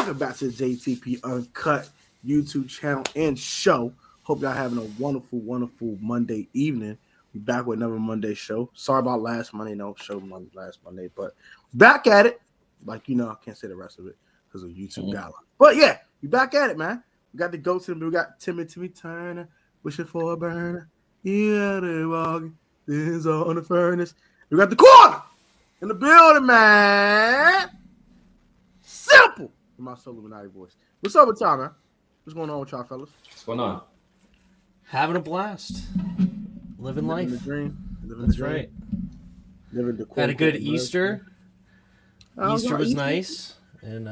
Welcome back to the JTP Uncut YouTube channel and show. Hope y'all having a wonderful, wonderful Monday evening. We're back with another Monday show. Sorry about last Monday. No show last Monday, but back at it. Like, you know, I can't say the rest of it because of YouTube guidelines. But yeah, we back at it, man. We got the go-to. We got Timmy Turner, wishing for a burner. Yeah, they walking. This on the furnace. We got the corner in the building, man. Simple. In my Soul Illuminati voice. What's up with y'all, man? What's going on with y'all, fellas? What's going on? Having a blast. Living life. The dream. That's right. Had a good Easter. Easter was nice. And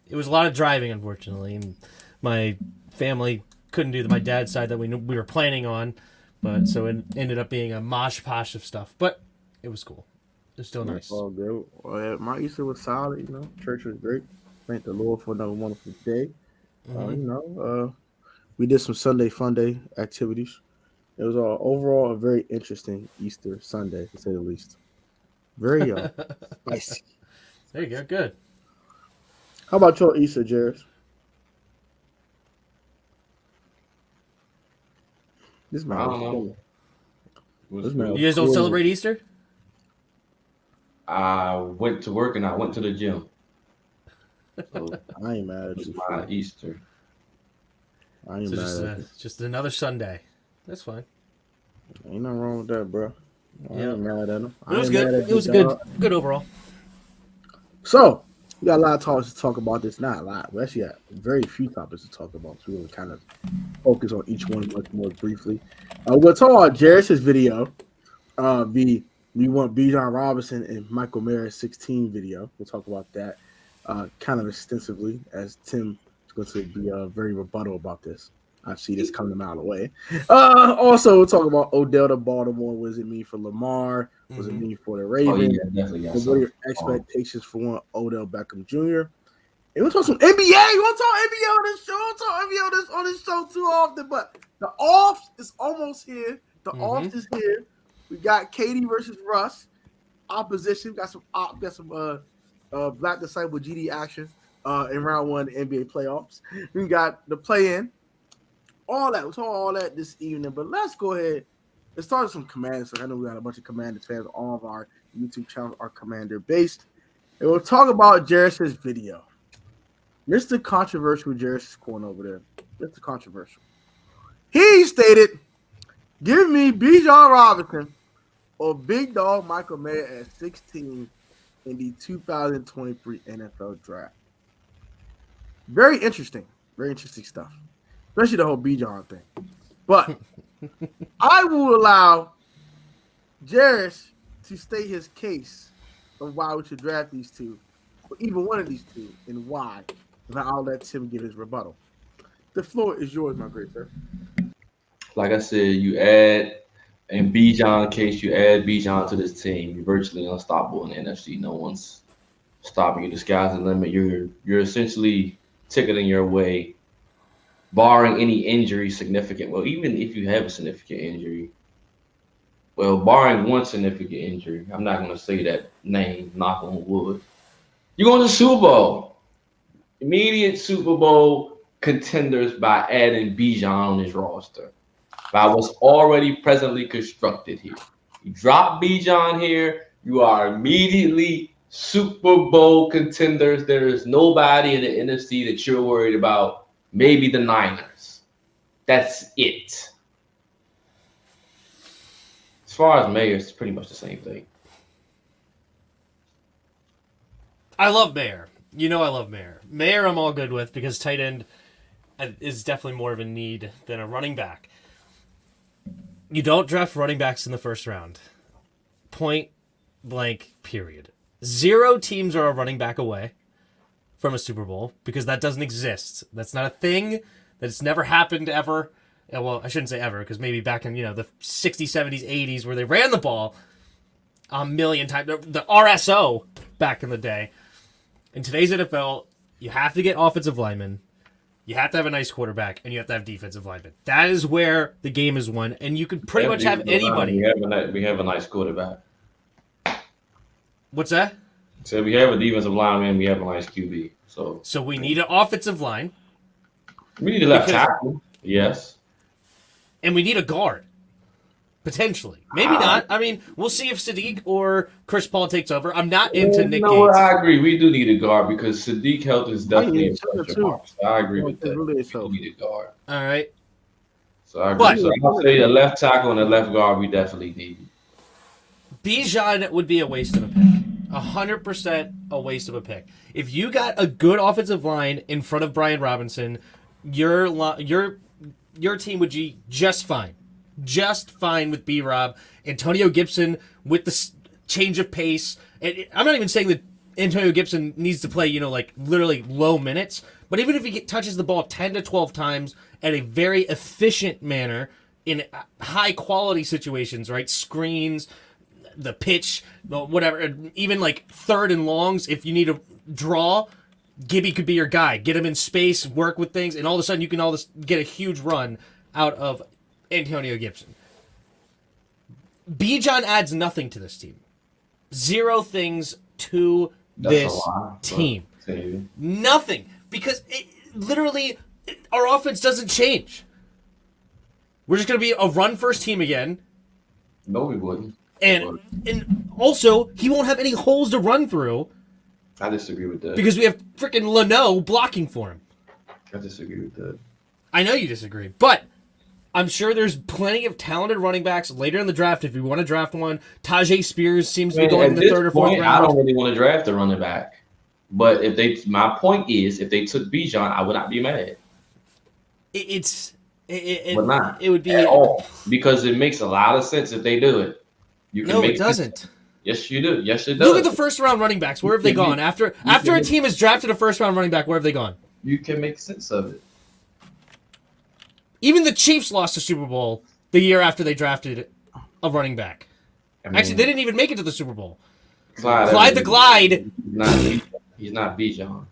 it was a lot of driving, unfortunately. And my family couldn't do my dad's side that we were planning on. But so it ended up being a mosh posh of stuff. But it was cool. It was still nice. All good. Well, my Easter was solid, you know. Church was great. Thank the Lord for another wonderful day. We did some Sunday fun day activities. It was overall a very interesting Easter Sunday, to say the least. Very spicy. There you go. Good. How about your Easter, Jared? This man. I don't know. You guys don't celebrate Easter? I went to work and I went to the gym. So I ain't mad at it's you. my Easter. I ain't mad at you. Just another Sunday. That's fine. Ain't nothing wrong with that, bro. I ain't mad at him. It was good. It was good overall. So, we got a lot of topics to talk about this. Not a lot. We actually got very few topics to talk about. So we're going to kind of focus on each one much more briefly. We'll talk about Jairus' video. We want Bijan Robinson and Michael Mayer's 16 video. We'll talk about that kind of extensively, as Tim is going to be very rebuttal about this. I see this coming a mile away. Also, we'll talk about Odell to Baltimore. What does it mean for Lamar? What does it mean for the Ravens? Definitely. What are your expectations for one Odell Beckham Jr.? And we'll talk some NBA. We want to talk NBA on this show. We'll talk NBA on this show too often. But the off is almost here. The off is here. We got KD versus Russ. Opposition. We got some Black Disciple GD action in round one of the NBA playoffs. We got the play-in. All that. We'll talk all that this evening. But let's go ahead. Let's start with some Commanders. So I know we got a bunch of Commanders fans. All of our YouTube channels are Commander-based. And we'll talk about Jairus' video. Mr. Controversial Jairus is going over there. Mr. Controversial. He stated, give me Bijan Robinson or Big Dog Michael Mayer at 16 in the 2023 NFL Draft. Very interesting. Very interesting stuff. Especially the whole Bijan thing. But I will allow Jairus to state his case of why we should draft these two, or even one of these two, and why. And I'll let Tim give his rebuttal. The floor is yours, my great sir. Like I said, you add in Bijan case, you add Bijan to this team. You're virtually unstoppable in the NFC. No one's stopping you. The sky's the limit. You're essentially ticketing your way, barring any injury significant. Well, even if you have a significant injury, barring one significant injury, I'm not going to say that name, knock on wood. You're going to the Super Bowl. Immediate Super Bowl contenders by adding Bijan on his roster. By what's already presently constructed here. You drop Bijan here, you are immediately Super Bowl contenders. There is nobody in the NFC that you're worried about. Maybe the Niners. That's it. As far as Mayer, it's pretty much the same thing. I love Mayer. You know I love Mayer. Mayer I'm all good with because tight end is definitely more of a need than a running back. You don't draft running backs in the first round. Point blank, period. 0 teams are a running back away from a Super Bowl because that doesn't exist. That's not a thing. That's never happened ever. Well, I shouldn't say ever because maybe back in the 60s, 70s, 80s where they ran the ball a million times. The RSO back in the day. In today's NFL, you have to get offensive linemen. You have to have a nice quarterback, and you have to have defensive linemen. That is where the game is won, and you can pretty much have anybody. We have a nice quarterback. What's that? So we have a defensive lineman, we have a nice QB. So we need an offensive line. We need a left tackle. Yes. And we need a guard. Potentially. Maybe not. I mean, we'll see if Sadiq or Chris Paul takes over. I'm not into Nick Gates. I agree. We do need a guard because Sadiq health is definitely a question mark. So I agree with that. Really we do need a guard. All right. So I agree. So I'll say a left tackle and a left guard we definitely need. Bijan would be a waste of a pick. 100% a waste of a pick. If you got a good offensive line in front of Brian Robinson, your team would be just fine. Just fine with B-Rob. Antonio Gibson with the change of pace. And I'm not even saying that Antonio Gibson needs to play, literally low minutes. But even if he touches the ball 10 to 12 times at a very efficient manner in high-quality situations, right? Screens, the pitch, whatever. Even like third and longs, if you need to draw, Gibby could be your guy. Get him in space, work with things, and all of a sudden you can get a huge run out of Antonio Gibson. Bijan adds nothing to this team. Zero things to this team. Nothing. Because literally, our offense doesn't change. We're just going to be a run-first team again. No, we wouldn't. And also, he won't have any holes to run through. I disagree with that. Because we have freaking Leno blocking for him. I disagree with that. I know you disagree, but I'm sure there's plenty of talented running backs later in the draft if you want to draft one. Tajay Spears seems to be going in the third or fourth round. I don't really want to draft a running back. But my point is, if they took Bijan, I would not be mad. It would be at all, because it makes a lot of sense if they do it. It doesn't. Yes, you do. Yes, it does. Look at the first round running backs. Where have they gone? After a team has drafted a first round running back, where have they gone? You can make sense of it. Even the Chiefs lost the Super Bowl the year after they drafted a running back. Actually, they didn't even make it to the Super Bowl. Clyde the Glide. He's not Bijan.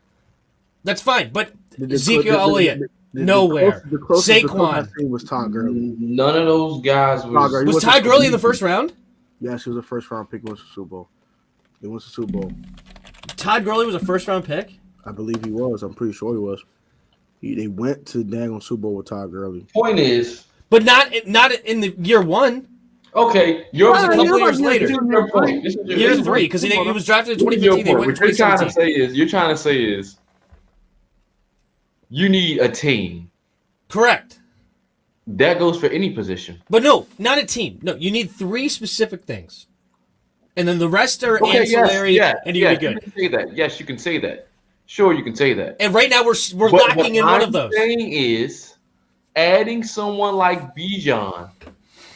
That's fine, but Ezekiel Elliott, nowhere. Saquon was Todd Gurley. None of those guys was Todd Gurley in the first round? Yes, he was a first-round pick. Went to the Super Bowl. He went to the Super Bowl. Todd Gurley was a first-round pick? I believe he was. I'm pretty sure he was. They went to the dang Super Bowl with Todd Gurley. Point is, but not in the year one. Okay, yours was a couple years later. Year 3, because he was drafted in 2015. They went in 2017. You're trying to say is, you need a team. Correct. That goes for any position. But no, not a team. No, you need 3 specific things. And then the rest are ancillary, and you're good. You can say that. Yes, you can say that. Sure, you can say that. And right now we're lacking in one of those. What I'm saying is, adding someone like Bijan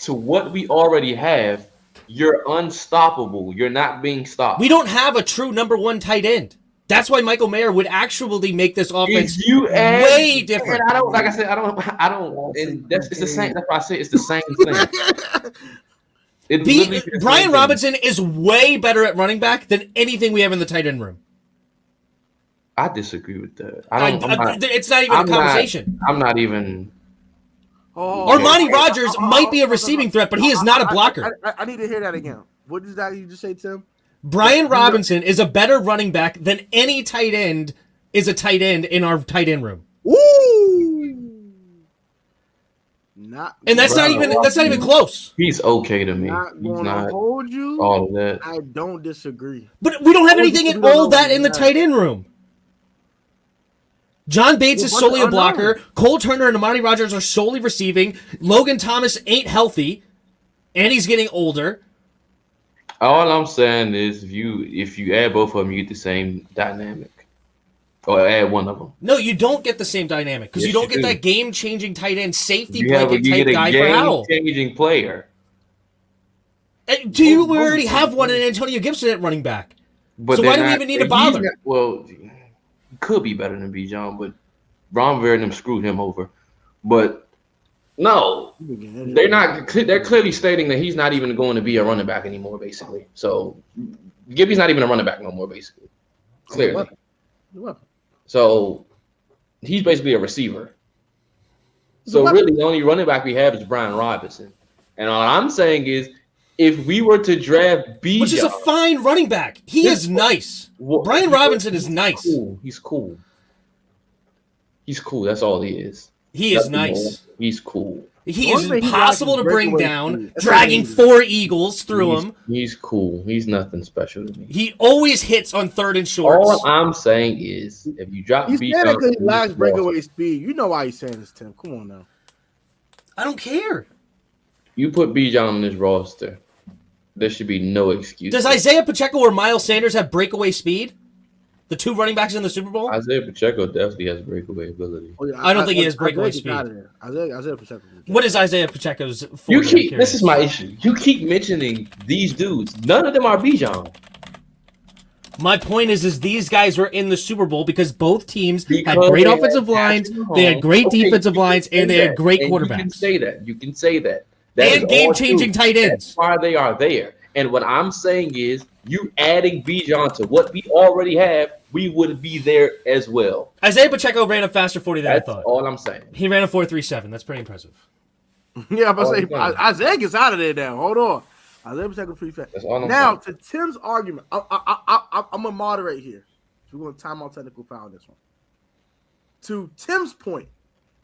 to what we already have, you're unstoppable. You're not being stopped. We don't have a true number 1 tight end. That's why Michael Mayer would actually make this offense way different. I don't. Like I said, I don't. And it's the same. That's why I say it's the same thing. Brian Robinson is way better at running back than anything we have in the tight end room. I disagree with that. It's not even a conversation. I'm not even. Armani Rogers might be a receiving threat, but he is not a blocker. I need to hear that again. What did that you just say, Tim? Brian Robinson is a better running back than any tight end is a tight end in our tight end room. Ooh. That's not even close. He's okay to me. He's not hold you. All of that. I don't disagree. But we don't have anything in all that in the tight end room. John Bates is solely a blocker. Cole Turner and Amani Rogers are solely receiving. Logan Thomas ain't healthy, and he's getting older. All I'm saying is, if you add both of them, you get the same dynamic. Or add one of them. No, you don't get the same dynamic because you don't get that game-changing tight end safety blanket type guy for Howell. Game-changing player. We already have one in Antonio Gibson at running back. So why do we even need to bother? He could be better than Bijan, but Ron Vera and them screwed him over. But no, they're not. They're clearly stating that he's not even going to be a running back anymore, basically. So Gibby's not even a running back no more, basically. Clearly. So he's basically a receiver. So really, the only running back we have is Brian Robinson. And all I'm saying is, if we were to draft Bijan, which is a fine running back. He is nice. Brian Robinson is nice. Cool. He's cool. He's cool. That's all he is. He is nice. He's cool. He is impossible to bring down, dragging 4 Eagles through him. He's cool. He's nothing special to me. He always hits on 3rd and shorts. All I'm saying is, if you drop He's Bijan, saying that because he lacks breakaway speed. You know why he's saying this, Tim. Come on now. I don't care. You put Bijan on this roster, there should be no excuse. Does Isaiah Pacheco or Miles Sanders have breakaway speed? The 2 running backs in the Super Bowl? Isaiah Pacheco definitely has breakaway ability. Oh, yeah, I don't think he has breakaway speed. Isaiah Pacheco. What is Isaiah Pacheco's This is my issue. You keep mentioning these dudes. None of them are Bijan. My point is these guys were in the Super Bowl because both teams had great offensive lines, they had great defensive lines, and they had great quarterbacks. You can say that. And game-changing tight ends. That's why they are there. And what I'm saying is, you adding Bijan to what we already have, we would be there as well. Isaiah Pacheco ran a faster 40 than I thought. That's all I'm saying. He ran a 4.37. That's pretty impressive. Yeah, I'm about to say Isaiah gets out of there now. Hold on. Isaiah Pacheco pretty fast. That's all I'm now, saying. to Tim's argument, I'm going to moderate here. We're going to time out technical foul on this one. To Tim's point,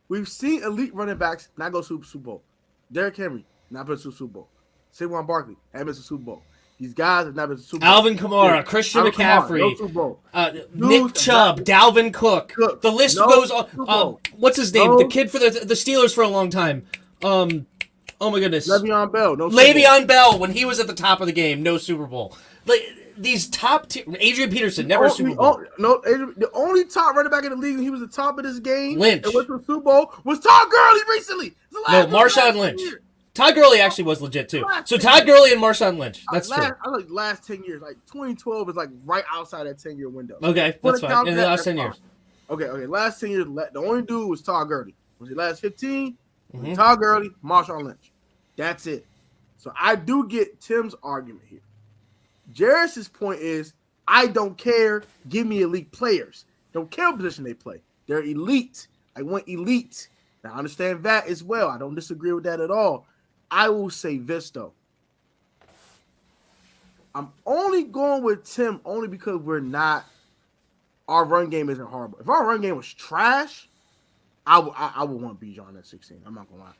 we've seen elite running backs not go to the Super Bowl. Derrick Henry, not been to the Super Bowl. Saquon Barkley, haven't been to the Super Bowl. These guys have not been to the Super Bowl. Alvin Kamara, Christian McCaffrey, Nick Chubb, Dalvin Cook. The list goes on. What's his name? The kid for the Steelers for a long time. Oh my goodness. Le'Veon Bell. Le'Veon Bell when he was at the top of the game. No Super Bowl. Like these top tier. Adrian Peterson never Super Bowl. The only top running back in the league when he was the top of this game Lynch. and went to the Super Bowl was Todd Gurley recently. No, Marshawn Lynch. Todd Gurley actually was legit too. So Todd Gurley and Marshawn Lynch. That's true. I like last 10 years. Like 2012 is like right outside that 10-year window. Okay, that's fine. In the last 10 years. Okay. Last 10 years, the only dude was Todd Gurley. Was the last 15? Todd Gurley, Marshawn Lynch. That's it. So I do get Tim's argument here. Jarris's point is, I don't care. Give me elite players. Don't care what position they play. They're elite. I want elite. Now, I understand that as well. I don't disagree with that at all. I will say this, though. I'm only going with Tim only because our run game isn't horrible. If our run game was trash, I would want Bijan at 16. I'm not going to lie.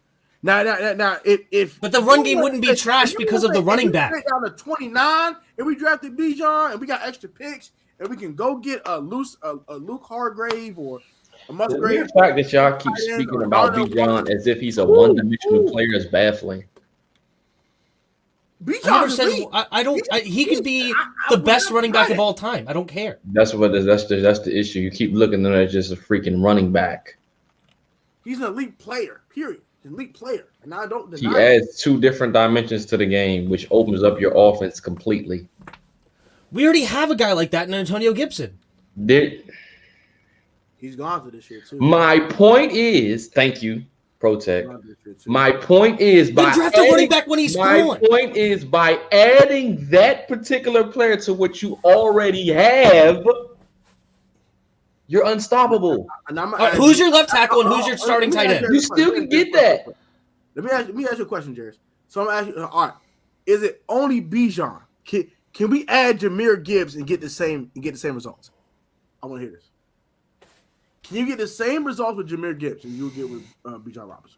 Now, if but the run game wouldn't be trash because of the running back. If we down to 29 and we drafted Bijan and we got extra picks and we can go get a Luke Hargrave or a Musgrave. The fact that y'all keep speaking about Bijan as if he's a one-dimensional player is baffling. He could be the best running back of all time. I don't care. That's the issue. You keep looking at him as just a freaking running back. He's an elite player. Period. Elite player, and I don't deny. He adds 2 different dimensions to the game, which opens up your offense completely. We already have a guy like that in Antonio Gibson. He's gone for this year too. My point is, thank you, Protect. My point is by draft a running back when he's my gone. point is by adding that particular player to what you already have, you're unstoppable. Who's your left tackle and who's your starting tight end? You still can get that. Let me ask you a question, Jared. So I'm gonna ask you, all right, is it only Bijan? Can we add Jahmyr Gibbs and get the same results? I want to hear this. Can you get the same results with Jahmyr Gibbs and you'll get with Bijan Robinson?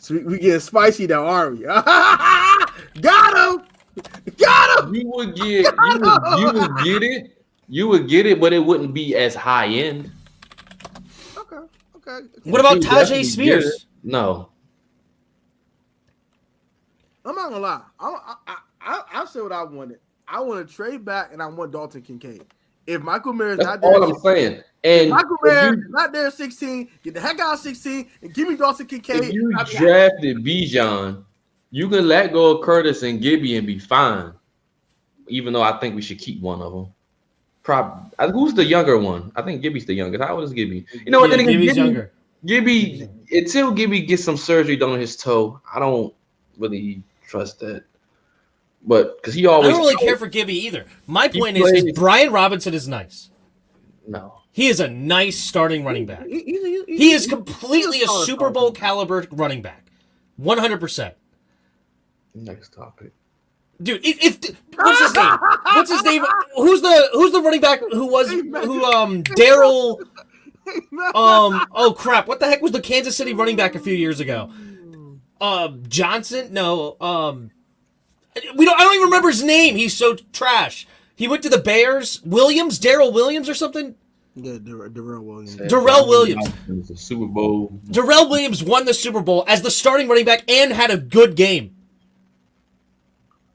So we getting spicy now, aren't we? Got him! Got him! You would get it. You would get it, but it wouldn't be as high end. Okay. What about Tajay Spears? No. I'm not gonna lie. I said what I wanted. I want to trade back, and I want Dalton Kincaid. If Michael Mayer is not there, all I'm saying. And Michael Mayer is not there at 16, get the heck out of 16, and give me Dalton Kincaid. If you drafted Bijan, you can let go of Curtis and Gibby and be fine. Even though I think we should keep one of them. Who's the younger one? I think Gibby's the youngest. How old is Gibby? You know what? Yeah, Gibby's younger. Gibby, until Gibby gets some surgery done on his toe, I don't really trust that. But because I don't really care for Gibby either. My point is Brian Robinson is nice. No. He is a nice starting running back. He is completely a Super Bowl caliber running back. 100%. Next topic. Dude, if what's his name? What's his name? Who's the running back who Daryl oh crap, what the heck was the Kansas City running back a few years ago? Johnson? No, I don't even remember his name. He's so trash. He went to the Bears. Daryl Williams or something? Yeah, Darrell Williams. Darrell Williams. The Super Bowl. Darrell Williams won the Super Bowl as the starting running back and had a good game.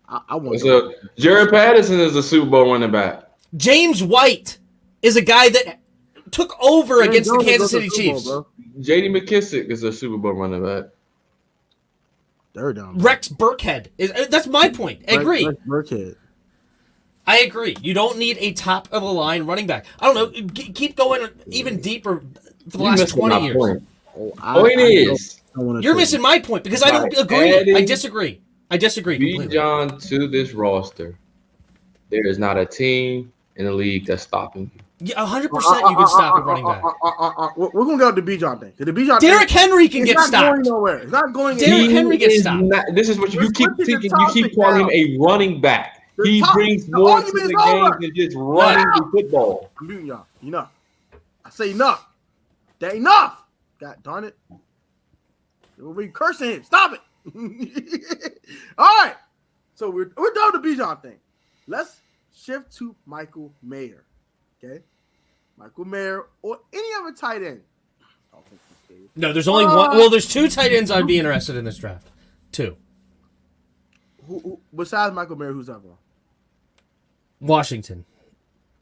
I want So Jared Patterson is a Super Bowl running back. James White is a guy that took over against the Kansas City Chiefs. J.D. McKissick is a Super Bowl running back. Third down. Rex Burkhead that's my point. I agree. Rex Burkhead. I agree. You don't need a top of the line running back. I don't know. Keep going even deeper for the last 20 years. Point is, you're missing my point because I don't agree. I disagree. B. John to this roster. There is not a team in the league that's stopping you. Yeah, 100% you can stop a running back. We're gonna go to the B. John thing. The B. John Derrick Henry can get not stopped. going nowhere. It's not going. Derrick Henry gets stopped. This is what you keep thinking. You keep topic calling now. him a running back. He brings the more to argument the is game over. than just running the football. I'm muting y'all. Enough. I say enough. That enough. God darn it. We're cursing him. Stop it. All right. So we're done with the Bijan thing. Let's shift to Michael Mayer. Okay? Michael Mayer or any other tight end. No, there's only one. Well, there's two tight ends I'd be interested in this draft. Two. Who besides Michael Mayer, who's that one? Washington.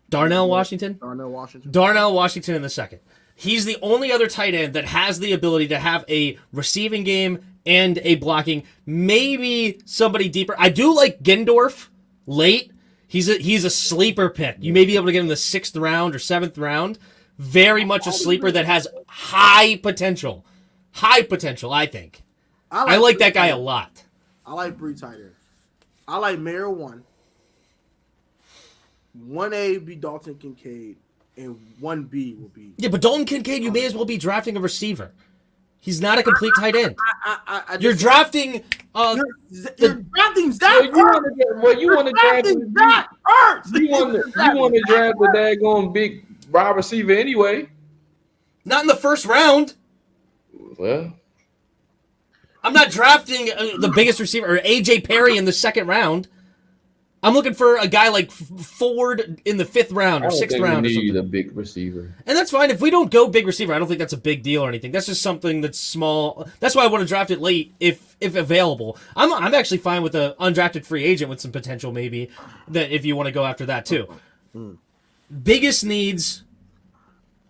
Darnell Washington in the second. He's the only other tight end that has the ability to have a receiving game and a blocking. Maybe somebody deeper. I do like Gendorf late. He's a sleeper pick. You may be able to get him in the 6th round or 7th round. Very much a sleeper that has high potential. I think. I like that guy a lot. I like Bree tight ends. I like Mayer 1. 1A would be Dalton Kincaid, and 1B will be. Yeah, but Dalton Kincaid, you may as well be drafting a receiver. He's not a complete tight end. You're drafting. You're drafting Zach Ertz. You want to draft Zach Ertz. You want to draft the daggone big wide receiver anyway. Not in the 1st round. Well, I'm not drafting the biggest receiver or AJ Perry in the 2nd round. I'm looking for a guy like Ford in the 5th round or 6th round. We need a big receiver, and that's fine if we don't go big receiver. I don't think that's a big deal or anything. That's just something that's small. That's why I want to draft it late if available. I'm actually fine with an undrafted free agent with some potential maybe that if you want to go after that too. Biggest needs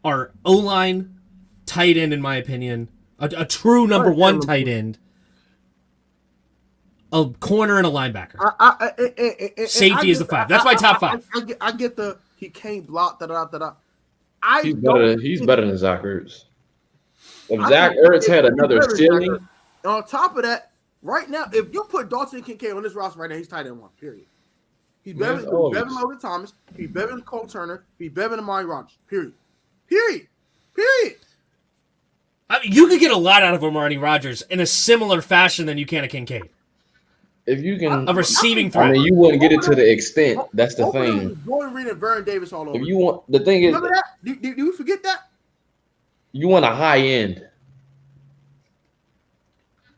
are O-line, tight end in my opinion, a true number 1 tight end. A corner and a linebacker. Safety is the 5. That's my top 5. I get the he can't block. He's better than Zach Ertz. If Zach Ertz had another ceiling. On top of that, right now, if you put Dalton Kincaid on this roster right now, he's tight end 1. Period. He's better than Logan Thomas. He's better than Cole Turner. He's better than Amari Rodgers. Period. I mean, you could get a lot out of Amari Rodgers in a similar fashion than you can a Kincaid. If you can, a receiving threat. I mean, you wouldn't get it to the extent. That's the thing. Jordan Reed and Vernon Davis all over. If you want, the thing is, remember that? Do you forget that? You want a high end.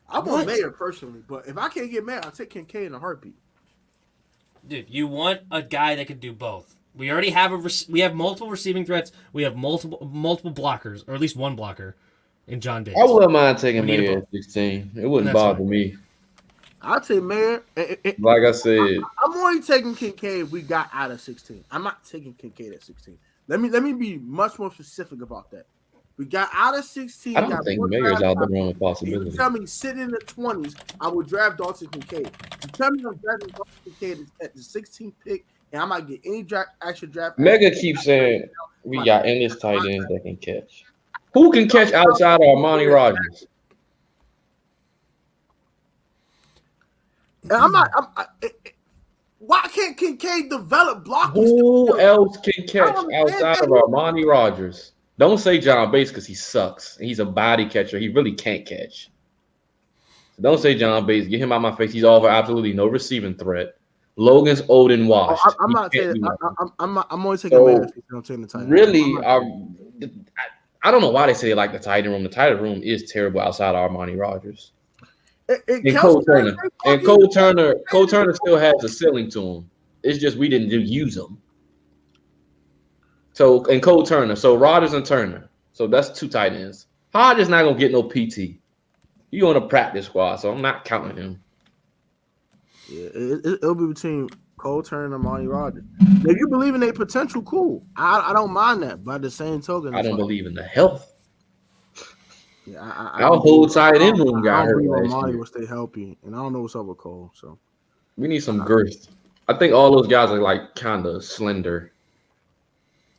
I want Mayer personally, but if I can't get Mayer, I'll take Kincaid in a heartbeat. Dude, you want a guy that can do both. We already have we have multiple receiving threats. We have multiple blockers, or at least one blocker in John Diggs. I wouldn't mind taking Mayer at 16. It wouldn't bother me. I'll take Mayer. Like I said, I'm only taking Kincaid. We got out of 16. I'm not taking Kincaid at 16. Let me be much more specific about that. We got out of 16. I don't think Mayer's out there on the possibility. You tell me sitting in the 20s, I would draft Dalton Kincaid. You tell me I'm drafting Dalton Kincaid at the 16th pick, and I might get any extra draft. Mega keeps saying we got endless tight ends that can catch. Who can catch outside of Amari Rodgers? And I'm not. Why Why can't Kincaid develop blocking? Who else can catch don't understand outside of that. Armani Rogers? Don't say John Bates because he sucks. He's a body catcher. He really can't catch. So don't say John Bates. Get him out my face. He's offer absolutely no receiving threat. Logan's old and washed. I'm He not can't saying. do nothing. I'm only taking So, man. I'm taking the tight end. Really, I don't know why they say they like the tight end room. The tight end room is terrible outside of Armani Rogers. And Cole Turner. And Cole Turner still has a ceiling to him. It's just we didn't use him. So and Cole Turner. So Rodgers and Turner. So that's 2 tight ends. Hodges not gonna get no PT. You on a practice squad, so I'm not counting him. Yeah, it'll be between Cole Turner and Armani Rogers. If you believe in their potential, cool. I don't mind that. But at the same token, I don't believe in the health. Yeah, Our whole tight end room got hurt last Armani year. will stay healthy, and I don't know what's up with Cole. So We need some girth. I think all those guys are like kind of slender.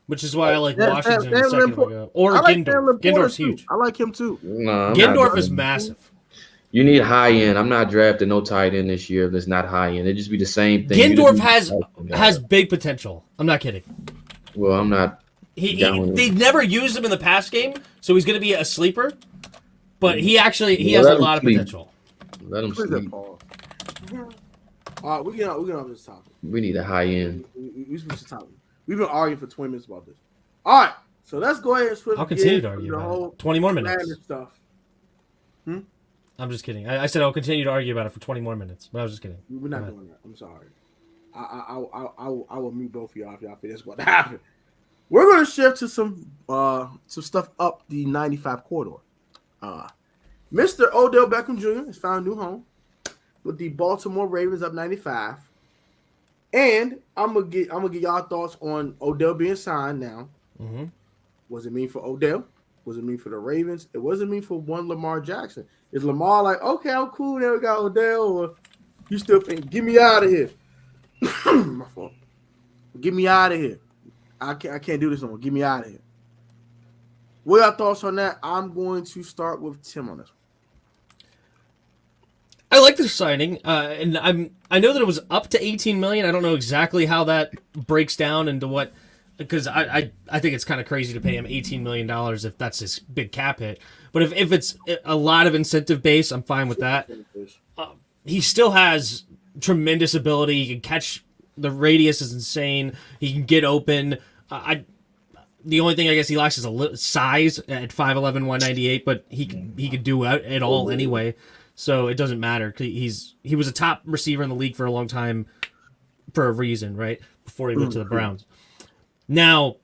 Which is why I like Washington a second ago. Or like Gindorf. Gindorf's huge. I like him too. No, Gindorf is massive. You need high end. I'm not drafting no tight end this year that's not high end. It'd just be the same thing. Gindorf has big potential. I'm not kidding. Well, I'm not. They never used him in the pass game, so he's going to be a sleeper. But he has a lot of potential. Let him sleep. All right, we get on this topic. We need a high end. We switch the topic. We've been arguing for 20 minutes about this. All right, so let's go ahead and switch. I'll continue to argue about it. 20 more minutes. Stuff. I'm just kidding. I said I'll continue to argue about it for 20 more minutes, but I was just kidding. We're not doing that. I'm sorry. I will mute both of y'all if y'all think that's what happened. We're going to shift to some stuff up the 95 corridor. Mr. Odell Beckham Jr. has found a new home with the Baltimore Ravens up 95. And I'm gonna get y'all thoughts on Odell being signed now. Mm-hmm. What does it mean for Odell? What does it mean for the Ravens? It wasn't mean for one Lamar Jackson. Is Lamar like, okay, I'm cool, now we got Odell, or you still think, get me out of here? My fault. Get me out of here. I can't do this no more. Get me out of here. What are your thoughts on that? I'm going to start with Tim on this one. I like the signing, and I know that it was up to $18 million. I don't know exactly how that breaks down into what, because I think it's kind of crazy to pay him $18 million if that's his big cap hit. But if it's a lot of incentive base, I'm fine with that. He still has tremendous ability. He can catch. The radius is insane. He can get open. The only thing I guess he lacks is a size at 5'11", 198, but he could do it all anyway. So it doesn't matter. He was a top receiver in the league for a long time for a reason, right? Before he went to the Browns. Now,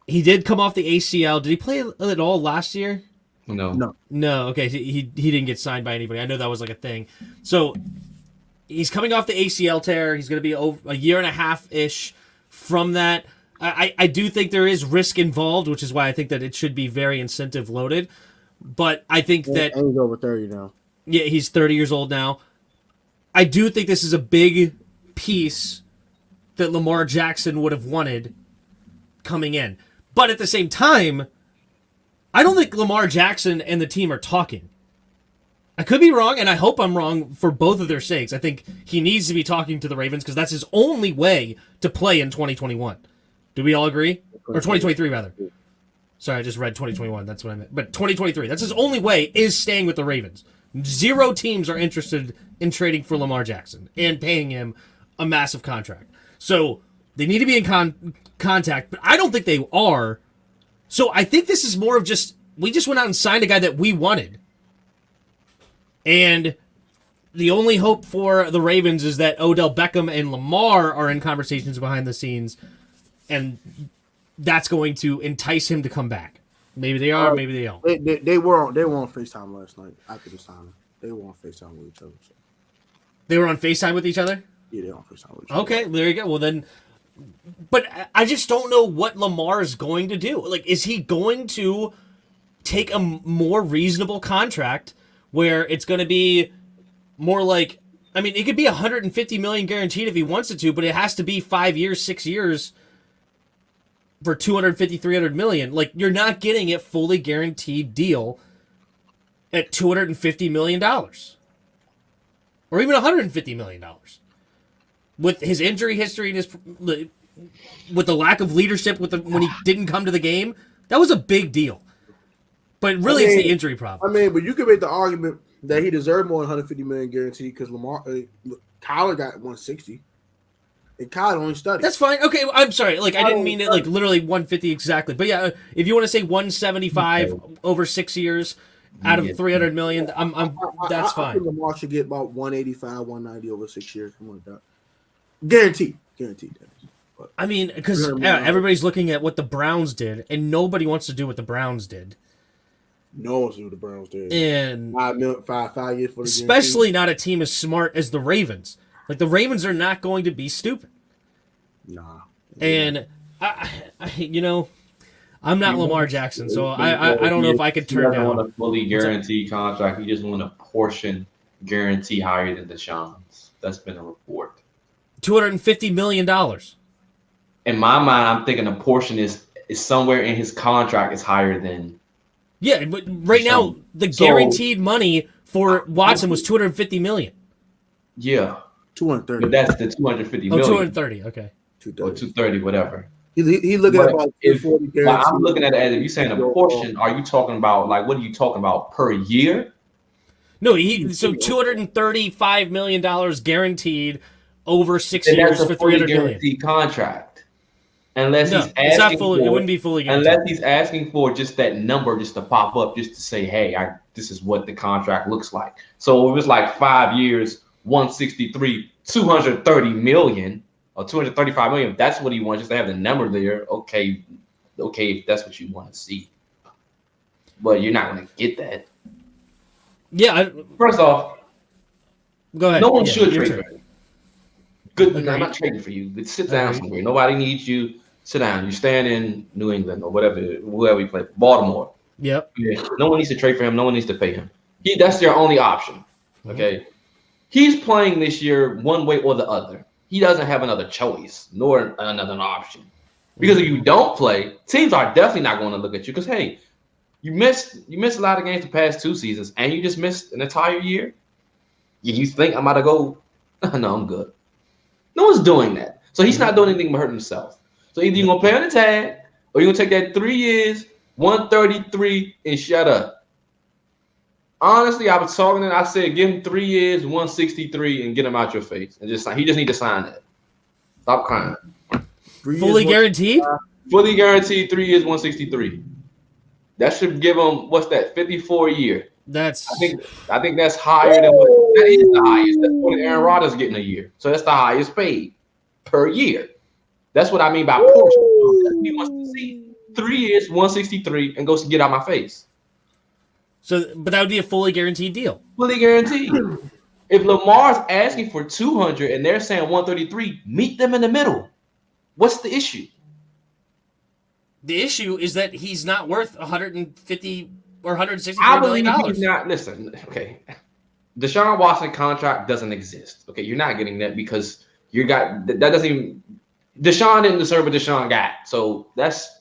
he did come off the ACL. Did he play at all last year? No. Okay, he didn't get signed by anybody. I know that was like a thing. So he's coming off the ACL tear. He's going to be over a year and a half-ish from that. I do think there is risk involved, which is why I think that it should be very incentive loaded. But I think that he's over 30 now. Yeah, he's 30 years old now. I do think this is a big piece that Lamar Jackson would have wanted coming in. But at the same time, I don't think Lamar Jackson and the team are talking. I could be wrong, and I hope I'm wrong for both of their sakes. I think he needs to be talking to the Ravens because that's his only way to play in 2021. Do we all agree? Or 2023, rather. Sorry, I just read 2021. That's what I meant. But 2023. That's his only way is staying with the Ravens. 0 teams are interested in trading for Lamar Jackson and paying him a massive contract. So they need to be in contact, but I don't think they are. So I think this is more of just, we just went out and signed a guy that we wanted. And the only hope for the Ravens is that Odell Beckham and Lamar are in conversations behind the scenes, and that's going to entice him to come back. Maybe they are, maybe they don't. They were on FaceTime last night after the signing. They were on FaceTime with each other. So. They were on FaceTime with each other? Yeah, they were on FaceTime with each other. Okay, there you go. Well, then, but I just don't know what Lamar is going to do. Like, is he going to take a more reasonable contract where it's going to be more like, I mean, it could be $150 million guaranteed if he wants it to, but it has to be 5 years, 6 years for $250, $300 million. Like, you're not getting a fully guaranteed deal at $250 million or even $150 million. with his injury history and with the lack of leadership when he didn't come to the game, that was a big deal. But really, it's the injury problem. But you could make the argument that he deserved more than 150 million guaranteed because Kyler got 160, and Kyler only studied. That's fine. Okay, I'm sorry. Like I didn't mean it like literally 150 exactly, but yeah, if you want to say 175 over 6 years out of 300 million, that's fine. I think Lamar should get about 185, 190 over 6 years. Something like that. Guaranteed. But, I mean, because everybody's looking at what the Browns did, and nobody wants to do what the Browns did. No one's doing what the Browns did. And 5 years for the especially not a team as smart as the Ravens. Like the Ravens are not going to be stupid. Nah. And I'm not Lamar Jackson, so I don't know if I could turn down. He doesn't want a fully guaranteed contract. He just want a portion guarantee higher than Deshaun's. That's been a report. $250 million. In my mind, I'm thinking a portion is somewhere in his contract is higher than. Yeah, but right now the guaranteed money for Watson was $250 million. Yeah, 230. but that's the 250 million. 230. Okay. 230. Or 230, whatever. He looking at about 240. I'm looking at it as if you're saying a portion. Are you talking about what are you talking about per year? No, so $235 million guaranteed over 6 years for $300 million. Guaranteed contract. Unless he's asking it's not fully, it wouldn't be fully guaranteed. Unless he's asking for just that number just to pop up, just to say, hey, this is what the contract looks like. So it was like 5 years, 163, 230 million or 235 million. If that's what he wants, just to have the number there. Okay, if that's what you want to see. But you're not going to get that. Yeah. First off, go ahead. No one should trade for him. Good. Okay. I'm not trading for you. But sit down somewhere. Nobody needs you. Sit down. You stand in New England or whoever we play. Baltimore. Yep. Yeah. No one needs to trade for him. No one needs to pay him. That's their only option. Okay. He's playing this year one way or the other. He doesn't have another choice nor another option. Because if you don't play, teams are definitely not going to look at you because hey, you missed a lot of games the past 2 seasons and you just missed an entire year. You think I'm about to go? No, I'm good. No one's doing that. So he's not doing anything but hurting himself. So either you're going to pay on the tag or you're going to take that 3 years, 133 and shut up. Honestly, I was talking and I said, give him 3 years, 163 and get him out your face. And he just need to sign that. Stop crying. Fully guaranteed? Fully guaranteed 3 years, 163. That should give him, what's that, 54 a year. I think that's higher than that is the highest. That's what Aaron Rodgers getting a year. So that's the highest paid per year. That's what I mean by portion. He wants to see 3 years, 163, and go get out my face. So, but that would be a fully guaranteed deal. Fully guaranteed. If Lamar's asking for 200 and they're saying 133, meet them in the middle. What's the issue? The issue is that he's not worth 150 or 163 million dollars. He's not. Listen, okay. Deshaun Watson contract doesn't exist. Okay, you're not getting that because that doesn't even. Deshaun didn't deserve what Deshaun got, so that's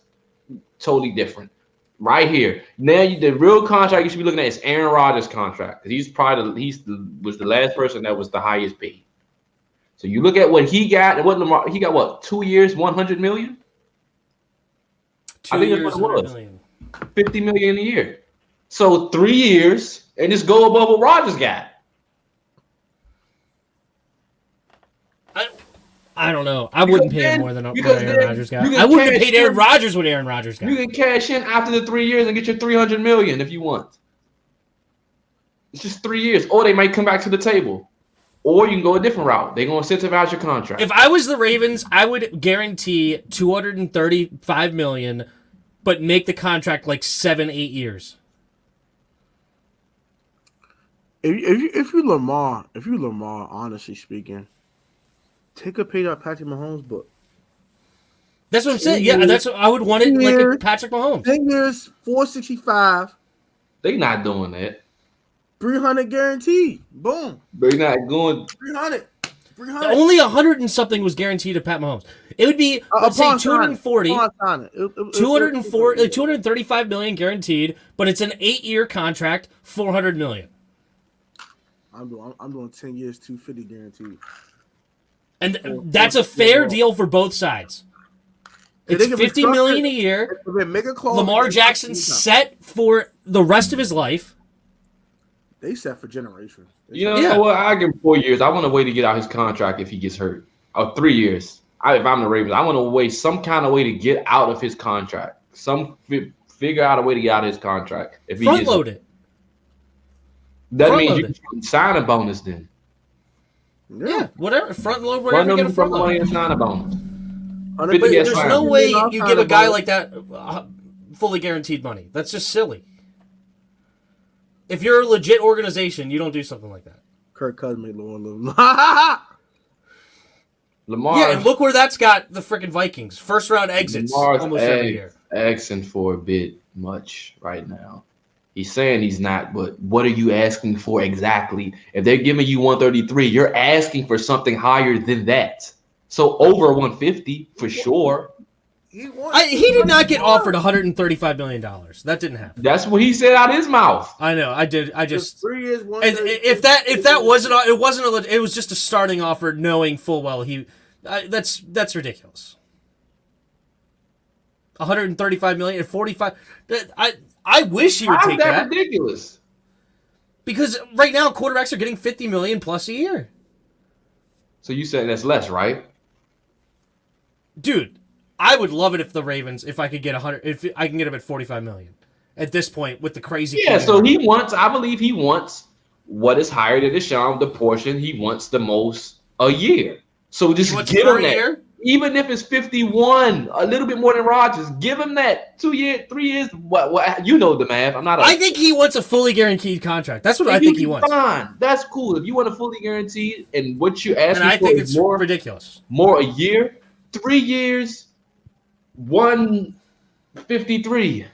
totally different. Right here, now the real contract you should be looking at is Aaron Rodgers' contract because was the last person that was the highest paid. So you look at what he got and what Lamar he got. What 2 years, 100 million? 2 years, that's what it was. 50 million a year. So 3 years and just go above what Rodgers got. I don't know. I wouldn't pay him more than what Aaron Rodgers got. I wouldn't have paid Aaron Rodgers what Aaron Rodgers got. You can cash in after the 3 years and get your 300 million if you want. It's just 3 years. Or they might come back to the table. Or you can go a different route. They're going to incentivize your contract. If I was the Ravens, I would guarantee $235 million, but make the contract like 7-8 years. If you Lamar, honestly speaking, take a page out of Patrick Mahomes' book. That's what I'm saying. Yeah, that's what I would want it like a Patrick Mahomes. 10 years, 465. They're not doing that. 300 guaranteed. Boom. They're not going 300. Only 100 and something was guaranteed to Pat Mahomes. It would be let's say 240, 235 million guaranteed, but it's an 8-year contract, 400 million. I'm doing 10 years, 250 guaranteed. And that's a fair deal for both sides. It's $50 million a year. Lamar Jackson's set for the rest of his life. They set for generations. You know what? I give him 4 years. I want a way to get out his contract if he gets hurt. 3 years. If I'm the Ravens, I want to wait some kind of way to get out of his contract. Figure out a way to get out of his contract. If he front load it. That means you can sign a bonus then. Yeah, whatever. Front load whatever. Get a front load and sign a bonus. But there's no way you give a guy like that fully guaranteed money. That's just silly. If you're a legit organization, you don't do something like that. Kirk Cousins made Lamar. Lamar. Yeah, and look where that's got the freaking Vikings. First round exits almost every year. Asking for a bit much right now. He's saying he's not, but what are you asking for exactly? If they're giving you 133, you're asking for something higher than that. So over 150 for sure. He did not get offered $135 million. That didn't happen. That's what he said out of his mouth. I know. I did. I just 3 years. And if that wasn't, it wasn't. It was just a starting offer, knowing full well that's ridiculous. 135 million and 45. I wish he would take that. That's ridiculous. Because right now quarterbacks are getting 50 million plus a year. So you saying that's less, right? Dude, I would love it if the Ravens, if I could get 100, if I can get him at 45 million at this point with the crazy. Yeah, so I believe he wants what is higher than Deshaun, the portion he wants the most a year. So just give him that. Year? Even if it's 51, a little bit more than Rodgers, give him that 2 years, 3 years. What you know the math. I think he wants a fully guaranteed contract. That's what I think he wants. Fine, that's cool. If you want a fully guaranteed, and what you're asking and I think it's more ridiculous. More a year, 3 years, 153.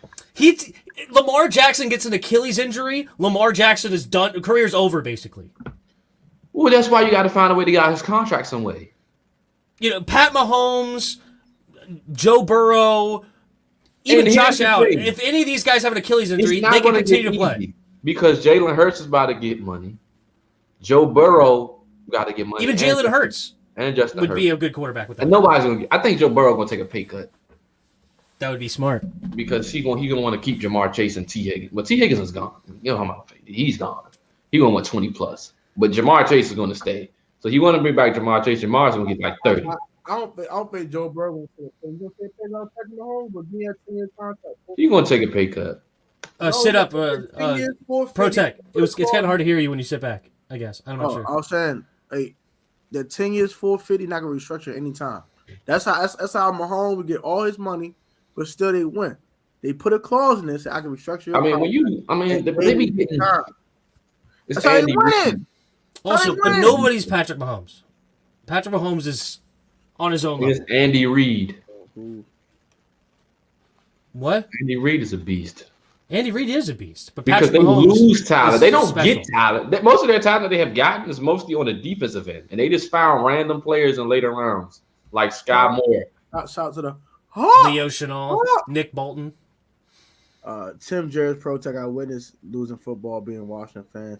Lamar Jackson gets an Achilles injury. Lamar Jackson is done. Career's over, basically. Well, that's why you got to find a way to get out his contract some way. You know, Pat Mahomes, Joe Burrow, even Josh Allen. If any of these guys have an Achilles injury, they can continue to play. Because Jalen Hurts is about to get money. Joe Burrow got to get money. Even Jalen Hurts and Justin would be a good quarterback with that. And nobody's going to get – I think Joe Burrow going to take a pay cut. That would be smart. Because he's going to want to keep Jamar Chase and T. Higgins. But T. Higgins is gone. You know how much he's gone. He's going to want 20+. But Jamar Chase is going to stay. So you want to bring back Jamar Chase. Jamar's going to get like 30. I don't think Joe Burrow will say he's going to take a pay cut at home, but he has 10-year contract. He's going to take a pay cut. Sit up. Protect. It's kind of hard to hear you when you sit back, I guess. I'm not sure. I was saying, hey, the 10 years, 450, not going to restructure anytime. That's how Mahomes would get all his money, but still they win. They put a clause in this. I can restructure. They be getting. That's how they win. Also, but nobody's Patrick Mahomes. Patrick Mahomes is on his own level. It's Andy Reid. What? Andy Reid is a beast. Andy Reid is a beast. But because Patrick Mahomes lose talent. They don't special. get talent. Most of their talent they have gotten is mostly on the defensive end. And they just found random players in later rounds, like Sky Moore. Shout to the Leo Chenal, Nick Bolton. Tim Jerry's protect. I witnessed losing football being Washington fans.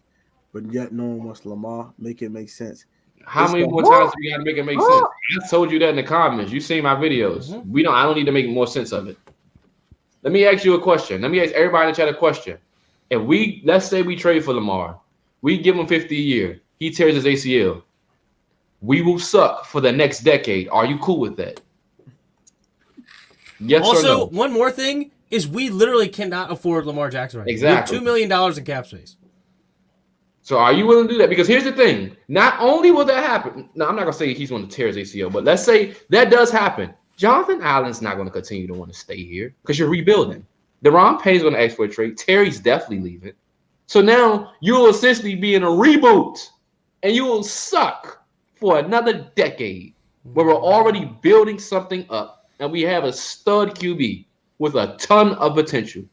But yet no one wants Lamar. Make it make sense. How many more times do we got to make it make sense? I told you that in the comments. You seen my videos. Mm-hmm. I don't need to make more sense of it. Let me ask you a question. Let me ask everybody in the chat a question. Let's say we trade for Lamar. We give him 50 a year. He tears his ACL. We will suck for the next decade. Are you cool with that? Yes or no? Also, one more thing is we literally cannot afford Lamar Jackson right now. Exactly. We have $2 million in cap space. So are you willing to do that? Because here's the thing. Not only will that happen. No, I'm not going to say he's going to tear his ACL, but let's say that does happen. Jonathan Allen's not going to continue to want to stay here because you're rebuilding. Deron Payne's going to ask for a trade. Terry's definitely leaving. So now you will essentially be in a reboot and you will suck for another decade where we're already building something up and we have a stud QB with a ton of potential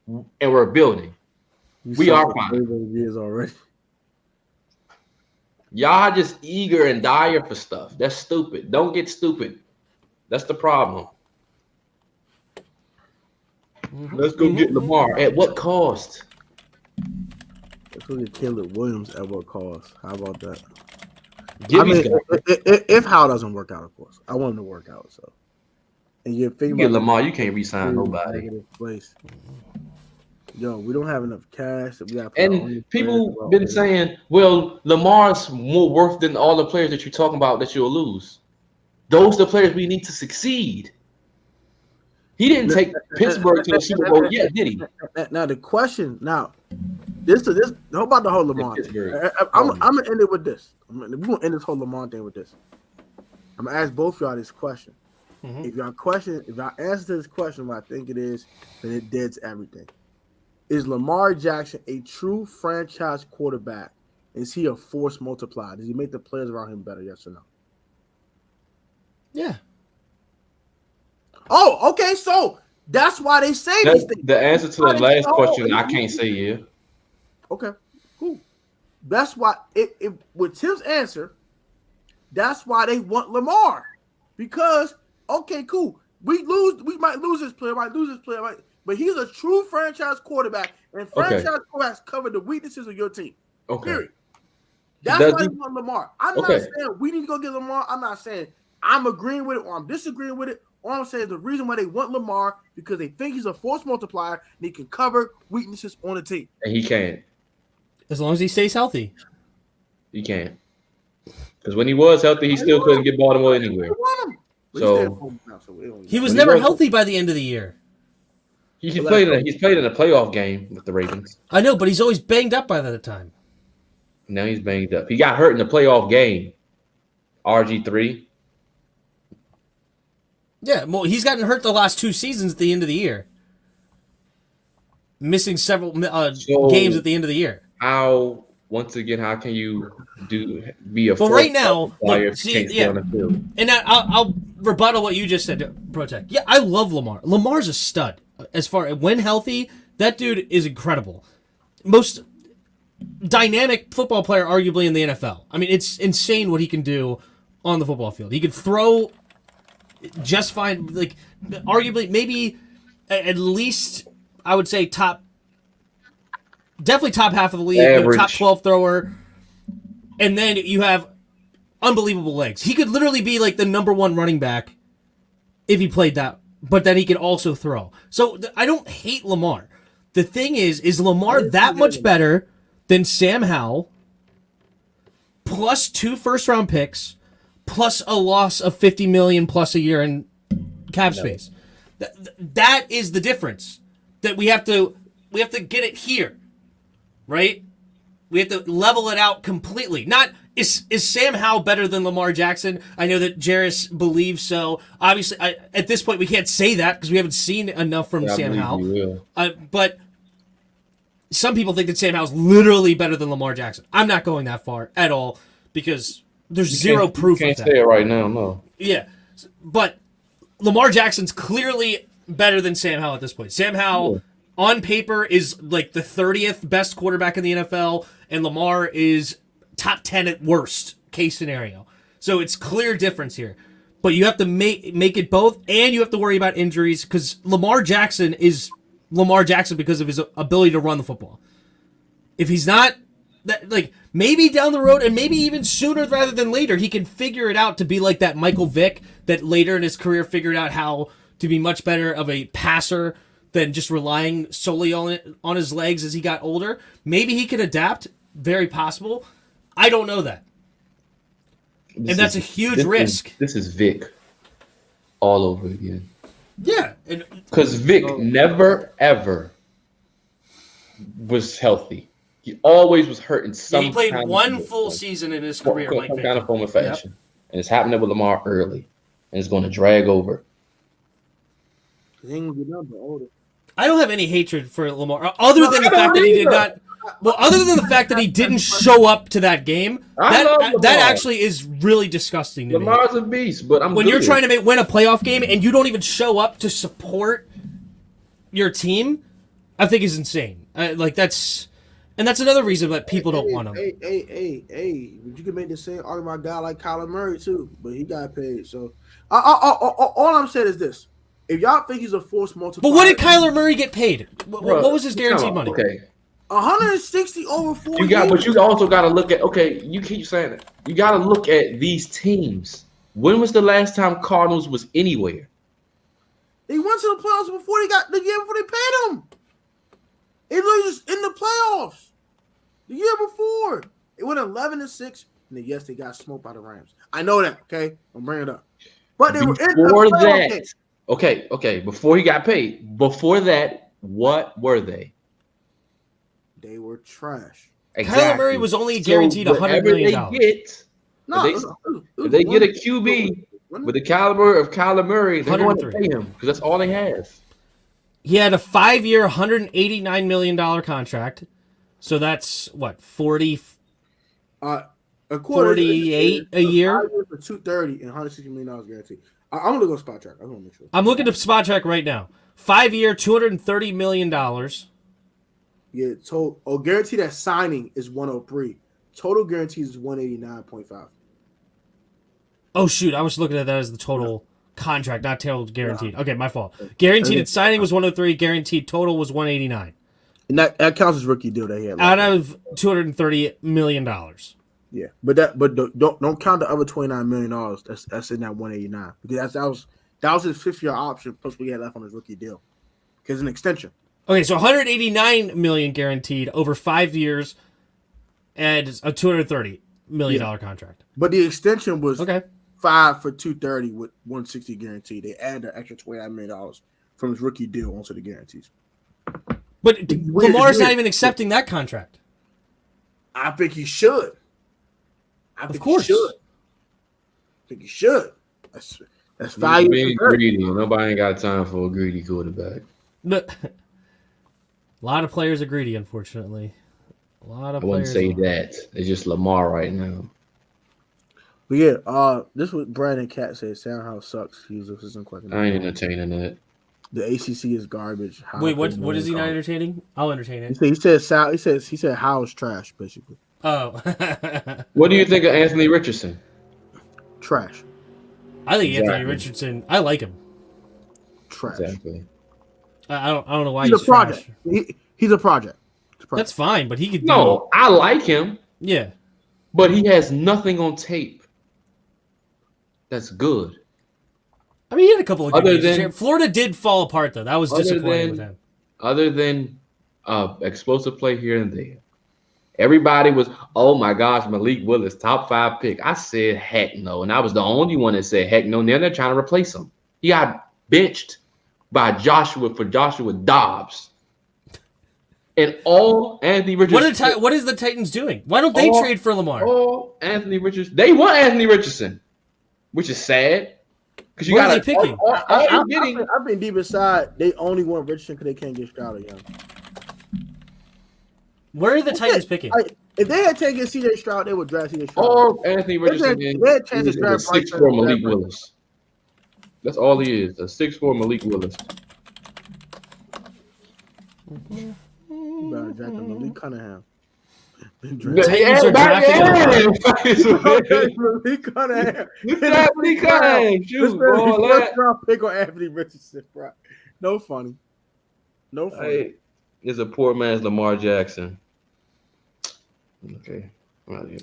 and we're building. We are fine. Years already. Y'all just eager and dire for stuff. That's stupid. Don't get stupid. That's the problem. Mm-hmm. Let's go get Lamar. At what cost? Let's go get Caleb Williams at what cost? How about that? Gibby's got if Howell doesn't work out, of course, I want him to work out. So, and you're you thinking get about Lamar, you can't re-sign nobody. negative place. Yo, we don't have enough cash. That we got. Put our own And people players. been saying, well, Lamar's more worth than all the players that you're talking about that you'll lose. Those are the players we need to succeed. He didn't take Pittsburgh to the Super Bowl yet, did he? Now the question. Now, this. How about the whole Lamar thing? I'm gonna end it with this. We're gonna end this whole Lamar thing with this. I'm gonna ask both of y'all this question. Mm-hmm. If y'all answer to this question, what I think it is, then it deads everything. Is Lamar Jackson a true franchise quarterback? Is he a force multiplier? Does he make the players around him better? Yes or no? Yeah. Oh, okay. So that's why they say these things. The answer to the last question, I can't say yeah. Okay, cool. That's why if with Tim's answer, that's why they want Lamar. Because okay, cool. We might lose this player, but he's a true franchise quarterback, and franchise quarterbacks cover the weaknesses of your team. Okay. Period. That's why they want Lamar. I'm not saying we need to go get Lamar. I'm not saying I'm agreeing with it or I'm disagreeing with it. All I'm saying is the reason why they want Lamar because they think he's a force multiplier and he can cover weaknesses on the team. And he can't. As long as he stays healthy. He can't. Because when he was healthy, he still couldn't get Baltimore anywhere. So he was never healthy by the end of the year. He's played in a playoff game with the Ravens. I know, but he's always banged up by that time. Now he's banged up. He got hurt in the playoff game. RG3. Yeah, well, he's gotten hurt the last 2 seasons at the end of the year. Missing several games at the end of the year. Once again, how can you be a well, right now, player look, see, on the field? And I'll rebuttal what you just said, Protect. Yeah, I love Lamar. Lamar's a stud. As far as when healthy, that dude is incredible. Most dynamic football player, arguably, in the NFL. I mean, it's insane what he can do on the football field. He can throw just fine. Like, arguably, maybe at least, I would say definitely top half of the league, top 12 thrower. And then you have unbelievable legs. He could literally be like the number 1 running back if he played that, but then he could also throw. So I don't hate Lamar. The thing is Lamar that much better than Sam Howell, plus 2 first-round picks, plus a loss of $50 million plus a year in cap space? That is the difference. That we have to get it here, right? We have to level it out completely. Not is Sam Howell better than Lamar Jackson? I know that Jarris believes so. Obviously, at this point, we can't say that because we haven't seen enough from Sam Howell. But some people think that Sam Howell's literally better than Lamar Jackson. I'm not going that far at all because there's zero proof of that. You can't say it right now, no. Yeah, but Lamar Jackson's clearly better than Sam Howell at this point. Sam Howell, on paper, is like the 30th best quarterback in the NFL, and Lamar is top 10 at worst case scenario. So it's clear difference here. But you have to make it both, and you have to worry about injuries because Lamar Jackson is Lamar Jackson because of his ability to run the football. If he's not, maybe down the road, and maybe even sooner rather than later, he can figure it out to be like that Michael Vick that later in his career figured out how to be much better of a passer than just relying solely on his legs as he got older. Maybe he could adapt. Very possible. I don't know that. And that's a huge risk. This is Vic all over again. Yeah. Because Vic never, ever was healthy. He always was hurt in some he played one full season in his career. Some kind of form of fashion. Yep. And it's happening with Lamar early. And it's going to drag over. I don't have any hatred for Lamar, other than the fact that he did not. Well, other than the fact that he didn't show up to that game, that actually is really disgusting to me. Lamar's a beast, but when you're trying to win a playoff game and you don't even show up to support your team, I think is insane. That's another reason that people don't want him. Hey! You can make the same argument about a guy like Kyler Murray too, but he got paid. So all I'm saying is this: if y'all think he's a force multiplier, but what did Kyler Murray get paid? What was his guaranteed money? Okay. 160 over 4 You got, but you also got to look at. Okay, you keep saying it. You got to look at these teams. When was the last time Cardinals was anywhere? They went to the playoffs before they got the year before they paid them. It was just in the playoffs the year before. It went 11-6, and then yes, they got smoked by the Rams. I know that. Okay, I'm bringing it up. But they were in the playoff game. Okay. Before he got paid, before that, what were they? They were trash. Exactly. Kyler Murray was only guaranteed $100 million. If they get a QB with the caliber of Kyler Murray, they're going to pay him because that's all they have. He had a 5-year, $189 million contract. So that's what, 48 a year? For $230 and $160 million guaranteed. I'm going to go spot track. I want to make sure. I'm looking at spot track right now. 5-year, $230 million. Yeah, guaranteed at signing is 103. Total guarantees is 189.5. Oh shoot, I was looking at that as the total contract, not total guaranteed. Okay, my fault. Guaranteed at signing was 103, guaranteed total was 189. And that counts as rookie deal that he had. Out of $230 million. Yeah, but don't count the other $29 million that's in that 189 because that was his 5th-year option plus what he had left on his rookie deal because an extension. Okay, so $189 million guaranteed over 5 years, and a $230 million contract. But the extension was 5 for $230 with $160 guaranteed. They add the extra $29 million from his rookie deal onto the guarantees. But Lamar's not even accepting that contract. I think he should. Of course. I think he should. That's 5 years. Being greedy. Nobody ain't got time for a greedy quarterback. But a lot of players are greedy, unfortunately. I wouldn't say that. It's just Lamar right now. But yeah, this is what Brandon Cat said. Soundhouse sucks. He's a question. I ain't entertaining that. The ACC is garbage. Wait, what is he not entertaining? I'll entertain it. He said How's trash, basically. Oh. What do you think of Anthony Richardson? Trash. I think Anthony Richardson. I like him. Trash. Exactly. I don't know why he's a project. He's a project. That's fine, but he could. No, I like him. Yeah, but he has nothing on tape that's good. I mean, he had a couple of good games. Florida did fall apart, though. That was disappointing with him. Other than explosive play here and there. Everybody was, oh my gosh, Malik Willis, top 5 pick. I said, heck no. And I was the only one that said, heck no. Now they're trying to replace him. He got benched by Joshua Dobbs. And all Anthony Richardson. What is the Titans doing? Why don't they trade for Lamar? Anthony Richardson. They want Anthony Richardson, which is sad. Because you got they picking? I've been deep inside. They only want Richardson because they can't get Stroud again. Where are the Titans picking? If they had taken C.J. Stroud, they would draft C.J. Stroud. Or Anthony Richardson. They had chance to draft 6'4" Malik Willis. That's all he is. A 6'4" Malik Willis. You better draft Malik Cunningham. Titans are drafting Malik Cunningham. Malik Cunningham. Shoot, first round pick on Anthony Richardson, bro. No funny. Hey, is a poor man's Lamar Jackson. Okay.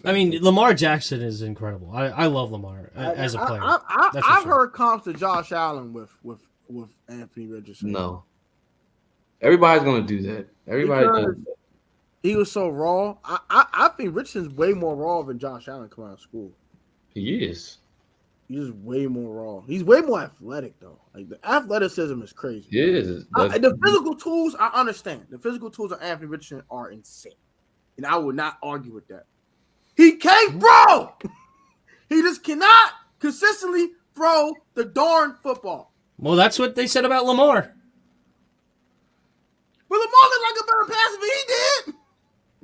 I mean, Lamar Jackson is incredible. I love Lamar as a player. I've heard comps to Josh Allen with Anthony Richardson. No. Everybody's gonna do that. He was so raw. I think Richardson's way more raw than Josh Allen coming out of school. He is. He's just way more raw. He's way more athletic though. Like the athleticism is crazy. He is. The physical tools, I understand. The physical tools of Anthony Richardson are insane, and I would not argue with that. He can't throw. He just cannot consistently throw the darn football. Well, that's what they said about Lamar. But Lamar looked like a better passer than he did.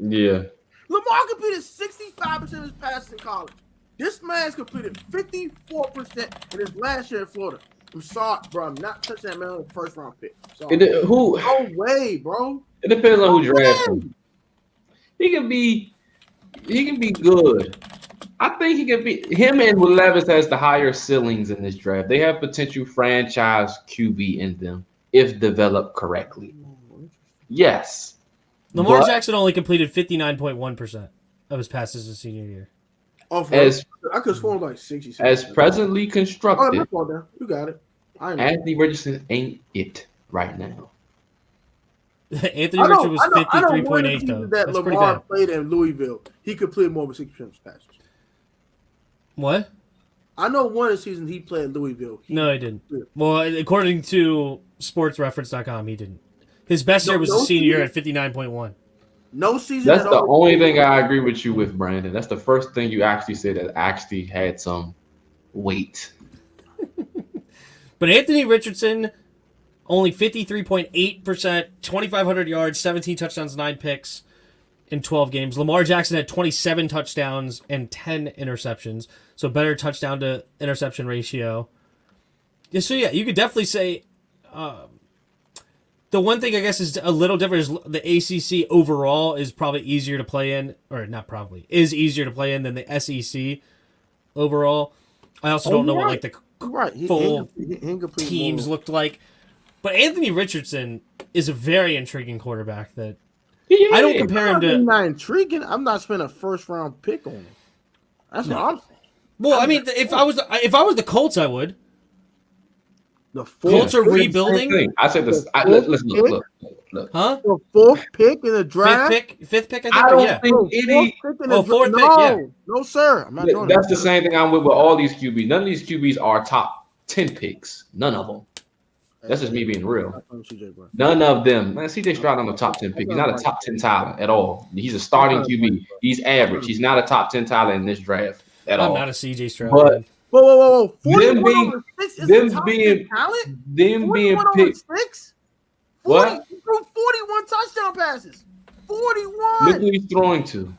Yeah. Lamar completed 65% of his passes in college. This man's completed 54% in his last year in Florida. I'm sorry, bro. I'm not touching that man on the first round pick. No way, bro. It depends on who drafts him. He can be good. I think he can be. Him and Will Levis has the higher ceilings in this draft. They have potential franchise QB in them if developed correctly. Yes. Lamar But Jackson only completed 59.1% of his passes his senior year. Oh, for as I could score like 60. as presently Oh, constructed, my fault there. You got it. I know. Anthony Richardson ain't it right now. Anthony Richardson was I know. One of the 53.8 though. seasons that That's pretty Lamar bad. played in Louisville, he completed more than 60% of his passes. What? I know one of the seasons he played in Louisville. No, he didn't. Well, according to sportsreference.com, he didn't. His best year was No his senior year season? at 59.1. No season. That's at the all. only thing I agree with you with, Brandon. That's the first thing you actually said that actually had some weight. But Anthony Richardson, only 53.8%, 2,500 yards, 17 touchdowns, 9 picks in 12 games. Lamar Jackson had 27 touchdowns and 10 interceptions, so better touchdown to interception ratio. Yeah, so yeah, you could definitely say the one thing I guess is a little different is the ACC overall is probably easier to play in, or not probably, is easier to play in than the SEC overall. I also don't know what like the full teams looked like. But Anthony Richardson is a very intriguing quarterback that I don't compare him to. Not intriguing. I'm not spending a first round pick on him. That's what I'm saying. Well, I mean, if I was the Colts, I would. The Colts are pick, rebuilding. I said this. Listen, look. Huh? The fourth pick in the draft. Fifth pick. I think. I don't Yeah. think any. Fourth pick. Yeah. No, sir. I'm not doing That's that. the same thing I'm with all these QBs. None of these QBs are top 10 picks. None of them. That's just me being real. None of them. Man, CJ Stroud on the top 10 pick. He's not a top 10 talent at all. He's a starting QB. He's average. He's not a top 10 talent in this draft at all. I'm not a CJ Stroud. But whoa. Them being picked. What? He threw 41 touchdown passes. 41. Look who he's throwing to.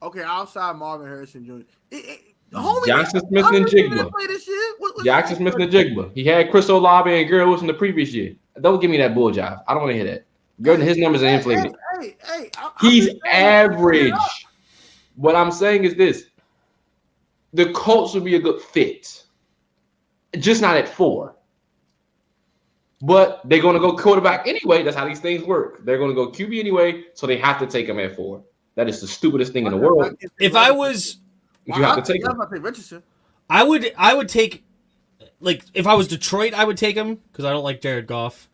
Okay, outside Marvin Harrison Jr. Jackson Smith and Jigba. Jackson Smith and Jigba. He had Chris Olave and Garrett Wilson the previous year. Don't give me that bull jive. I don't want to hear that. His numbers are inflated. He's average. What I'm saying is this. The Colts would be a good fit. Just not at 4. But they're going to go quarterback anyway. That's how these things work. They're going to go QB anyway, so they have to take him at 4. That is the stupidest thing in the world. If I was... You have to take him. I would take, like, if I was Detroit, I would take him because I don't like Jared Goff.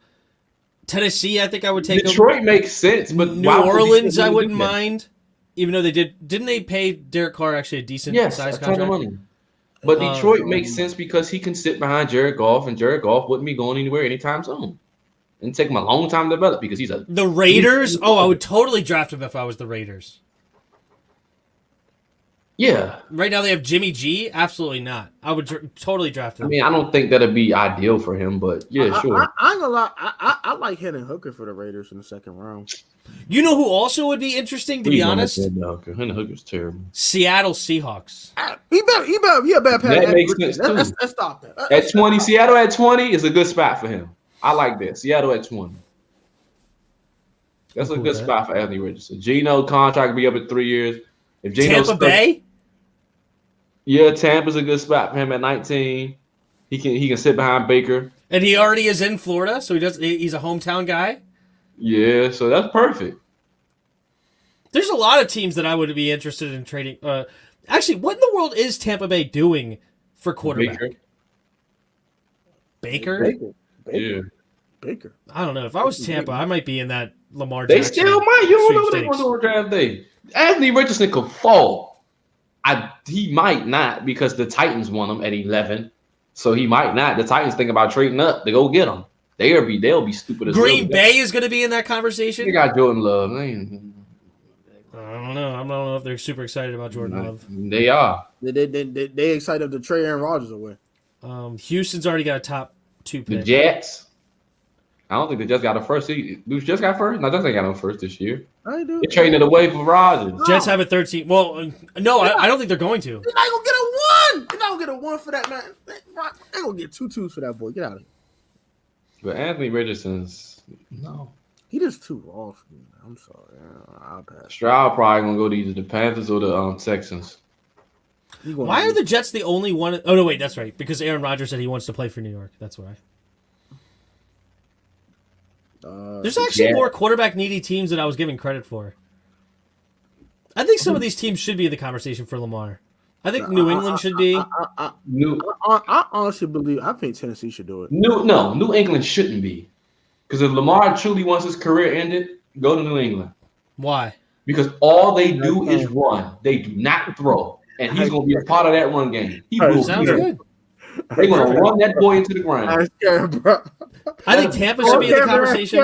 Tennessee, I think I would take him. Detroit makes sense, but New Orleans, I wouldn't mind, even though they didn't they pay Derek Carr actually a decent size contract? Ton of money. But Detroit makes sense because he can sit behind Jared Goff, and Jared Goff wouldn't be going anywhere anytime soon. And take him a long time to develop because he's the Raiders. I would totally draft him if I was the Raiders. Yeah. Right now they have Jimmy G. Absolutely not. I would totally draft him. I mean, I don't think that'd be ideal for him, but yeah, sure. I ain't gonna lie. I like Hendon Hooker for the Raiders in the second round. You know who also would be interesting, to be honest? Hendon Hooker's terrible. Seattle Seahawks. He a bad pass. That makes sense too. Let's stop that. At 20, Seattle at 20 is a good spot for him. I like that. Seattle at 20. That's a good spot for Anthony Richardson. Geno contract will be up in 3 years. If Geno's Tampa Bay? Yeah, Tampa's a good spot for him at 19. He can sit behind Baker. And he already is in Florida, so he's a hometown guy. Yeah, so that's perfect. There's a lot of teams that I would be interested in trading. Actually, what in the world is Tampa Bay doing for quarterback? Baker? Yeah. Baker. I don't know. If I was Tampa, I might be in that Lamar They Jackson. still might. You don't know what they're going to do on draft day. Anthony Richardson could fall. He might not because the Titans want him at 11. So he might not. The Titans think about trading up to go get him. They'll be stupid as Green Bay is going to be in that conversation. They got Jordan Love. I don't know. I don't know if they're super excited about Jordan Love. They are. They excited to trade Aaron Rodgers away. Houston's already got a top 2 pick. The Jets. I don't think they just got a first. Dude, just got first. No, just ain't got no first this year. I do. They traded it away for Rodgers. Jets have a 13. Well, no, I don't think they're going to. They're not gonna get a 1. They're not gonna get a 1 for that man. They're gonna get 2 twos for that boy. Get out of here. But Anthony Richardson's no. He just too raw for me. I'm sorry. I'll pass. Stroud probably gonna go to either the Panthers or the Texans. Why are the Jets the only one? Oh no, wait, that's right. Because Aaron Rodgers said he wants to play for New York. That's why. There's actually Yeah. more quarterback needy teams than I was giving credit for. I think some of these teams should be in the conversation for Lamar. I think New England should be. I honestly believe. I think Tennessee should do it. New England shouldn't be. Because if Lamar truly wants his career ended, go to New England. Why? Because all they do is run. They do not throw. And he's going to be a part of that run game. He will Sounds be there. good. They're going to run that boy into the ground. I'm scared, bro. I think Tampa should be in the conversation.